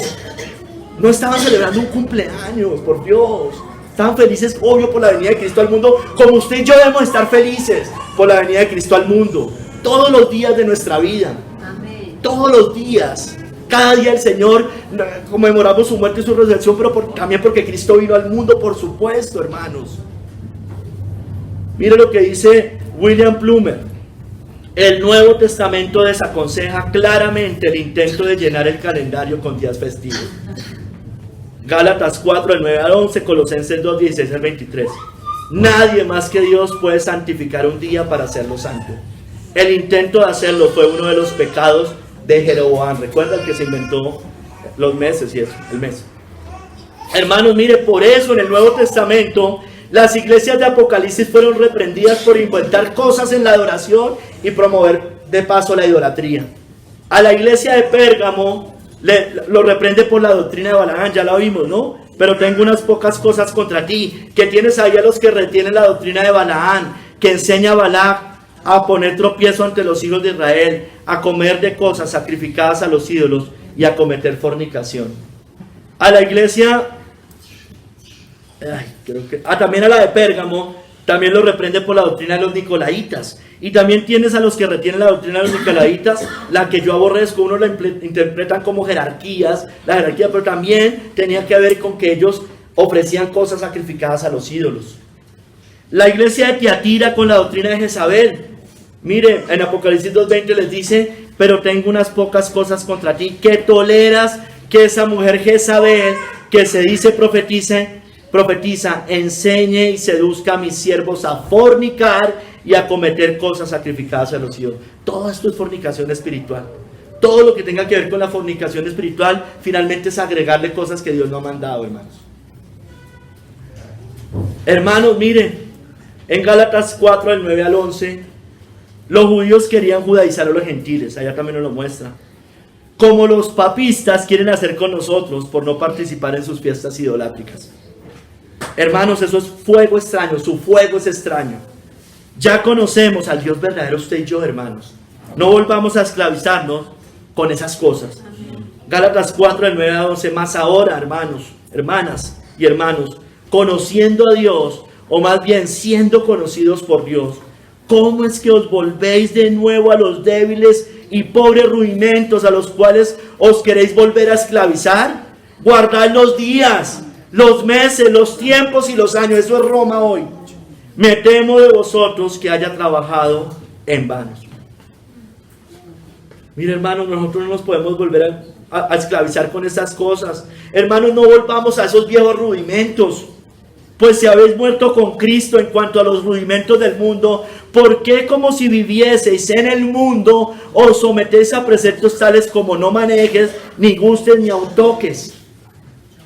S1: No estaban celebrando un cumpleaños, por Dios. Estaban felices, obvio, por la venida de Cristo al mundo, como usted y yo debemos estar felices por la venida de Cristo al mundo. Todos los días de nuestra vida. Amén. Todos los días. Cada día el Señor, conmemoramos su muerte y su resurrección, pero también porque Cristo vino al mundo, por supuesto, hermanos. Mire lo que dice William Plumer. El Nuevo Testamento desaconseja claramente el intento de llenar el calendario con días festivos. Gálatas 4, del 9 al 11, Colosenses 2, 16 al 23. Nadie más que Dios puede santificar un día para hacerlo santo. El intento de hacerlo fue uno de los pecados de Jeroboam. Recuerda el que se inventó los meses y eso, el mes. Hermanos, mire, por eso en el Nuevo Testamento las iglesias de Apocalipsis fueron reprendidas por inventar cosas en la adoración y promover de paso la idolatría. A la iglesia de Pérgamo lo reprende por la doctrina de Balaam, ya la vimos, ¿no? Pero tengo unas pocas cosas contra ti, que tienes ahí a los que retienen la doctrina de Balaam, que enseña a Balac a poner tropiezo ante los hijos de Israel, a comer de cosas sacrificadas a los ídolos y a cometer fornicación. A la iglesia, también a la de Pérgamo, también lo reprende por la doctrina de los nicolaitas. Y también tienes a los que retienen la doctrina de los nicolaitas, la que yo aborrezco. Unos la interpretan como jerarquías, la jerarquía, pero también tenía que ver con que ellos ofrecían cosas sacrificadas a los ídolos. La iglesia de Tiatira con la doctrina de Jezabel. Mire, en Apocalipsis 2:20 les dice: pero tengo unas pocas cosas contra ti, que toleras que esa mujer Jezabel, que se dice profetiza, enseñe y seduzca a mis siervos a fornicar y a cometer cosas sacrificadas a los ídolos. Todo esto es fornicación espiritual. Todo lo que tenga que ver con la fornicación espiritual, finalmente es agregarle cosas que Dios no ha mandado, hermanos. Hermanos, miren, en Gálatas 4, del 9 al 11, los judíos querían judaizar a los gentiles, allá también nos lo muestra. Como los papistas quieren hacer con nosotros por no participar en sus fiestas idolátricas. Hermanos, eso es fuego extraño, su fuego es extraño. Ya conocemos al Dios verdadero, usted y yo, hermanos. No volvamos a esclavizarnos con esas cosas. Gálatas 4, del 9 al 11, más ahora, hermanos, hermanas y hermanos, conociendo a Dios, o más bien siendo conocidos por Dios, ¿cómo es que os volvéis de nuevo a los débiles y pobres rudimentos a los cuales os queréis volver a esclavizar? Guardad los días, los meses, los tiempos y los años. Eso es Roma hoy. Me temo de vosotros que haya trabajado en vano. Mire, hermanos, nosotros no nos podemos volver a esclavizar con estas cosas. Hermanos, no volvamos a esos viejos rudimentos. Pues si habéis muerto con Cristo en cuanto a los rudimentos del mundo, ¿por qué como si vivieseis en el mundo os sometéis a preceptos tales como no manejes, ni gustes, ni aun toques?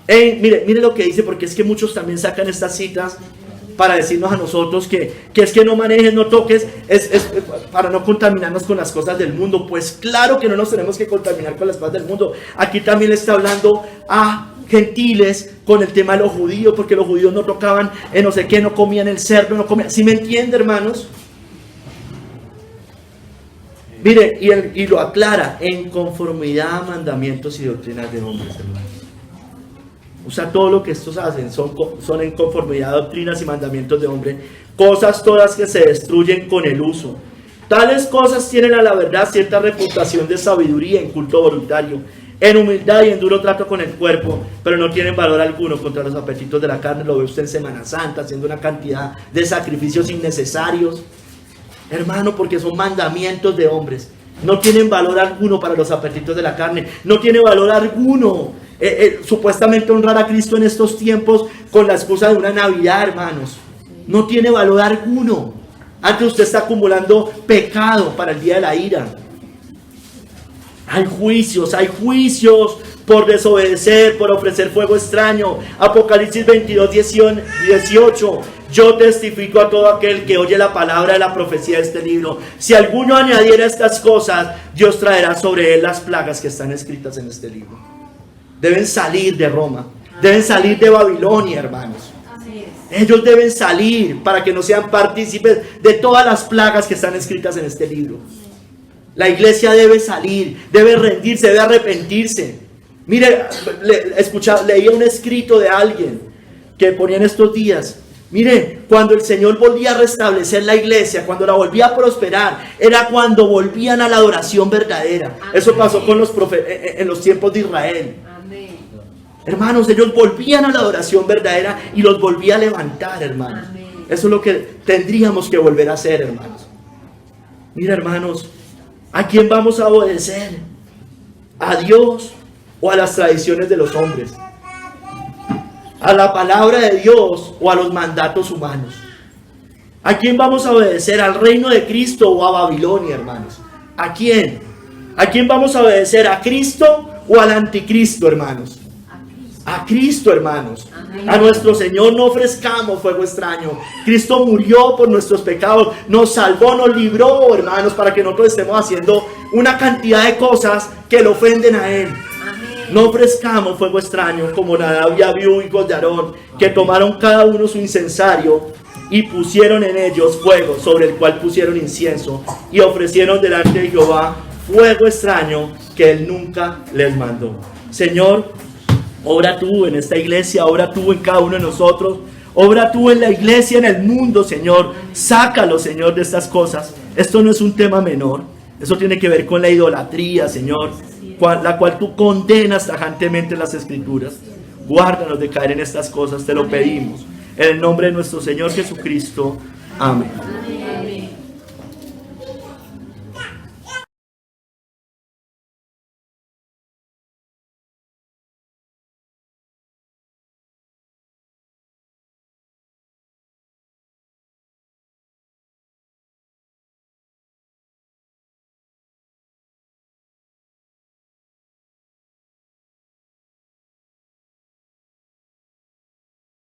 S1: Mire lo que dice, porque es que muchos también sacan estas citas para decirnos a nosotros que es que no manejes, no toques, es para no contaminarnos con las cosas del mundo. Pues claro que no nos tenemos que contaminar con las cosas del mundo. Aquí también le está hablando a gentiles con el tema de los judíos, porque los judíos no tocaban no sé qué, no comían el cerdo, no comían. ¿Sí me entiende, hermanos? Mire, y lo aclara, en conformidad a mandamientos y doctrinas de hombres, hermanos. O sea, todo lo que estos hacen son en conformidad a doctrinas y mandamientos de hombre, cosas todas que se destruyen con el uso. Tales cosas tienen a la verdad cierta reputación de sabiduría en culto voluntario, en humildad y en duro trato con el cuerpo, pero no tienen valor alguno contra los apetitos de la carne. Lo ve usted en Semana Santa, haciendo una cantidad de sacrificios innecesarios, hermano, porque son mandamientos de hombres. No tienen valor alguno para los apetitos de la carne, no tiene valor alguno. Supuestamente honrar a Cristo en estos tiempos con la excusa de una Navidad, hermanos, no tiene valor alguno. Antes usted está acumulando pecado para el día de la ira. Hay juicios por desobedecer, por ofrecer fuego extraño. Apocalipsis 22, 18. Yo testifico a todo aquel que oye la palabra de la profecía de este libro. Si alguno añadiera estas cosas, Dios traerá sobre él las plagas que están escritas en este libro. Deben salir de Roma, deben salir de Babilonia, hermanos. Ellos deben salir para que no sean partícipes de todas las plagas que están escritas en este libro. La iglesia debe salir, debe rendirse, debe arrepentirse. Mire, leía un escrito de alguien que ponía en estos días. Mire, cuando el Señor volvía a restablecer la iglesia, cuando la volvía a prosperar, era cuando volvían a la adoración verdadera. Amén. Eso pasó con los en los tiempos de Israel. Amén. Hermanos, ellos volvían a la adoración verdadera y los volvía a levantar, hermanos. Amén. Eso es lo que tendríamos que volver a hacer, hermanos. Mira, hermanos, ¿a quién vamos a obedecer? ¿A Dios o a las tradiciones de los hombres? ¿A la palabra de Dios o a los mandatos humanos? ¿A quién vamos a obedecer? ¿Al reino de Cristo o a Babilonia, hermanos? ¿A quién? ¿A quién vamos a obedecer? ¿A Cristo o al anticristo, hermanos? A Cristo, hermanos. A nuestro Señor no ofrezcamos fuego extraño. Cristo murió por nuestros pecados, nos salvó, nos libró, hermanos, para que nosotros estemos haciendo una cantidad de cosas que le ofenden a Él. No ofrezcamos fuego extraño como Nadab y Abiú, hijos de Aarón, que tomaron cada uno su incensario y pusieron en ellos fuego, sobre el cual pusieron incienso, y ofrecieron delante de Jehová fuego extraño que Él nunca les mandó. Señor, obra tú en esta iglesia, obra tú en cada uno de nosotros, obra tú en la iglesia, en el mundo, Señor. Sácalo, Señor, de estas cosas. Esto no es un tema menor, eso tiene que ver con la idolatría, Señor, la cual tú condenas tajantemente en las Escrituras. Guárdanos de caer en estas cosas, te lo pedimos. En el nombre de nuestro Señor Jesucristo. Amén.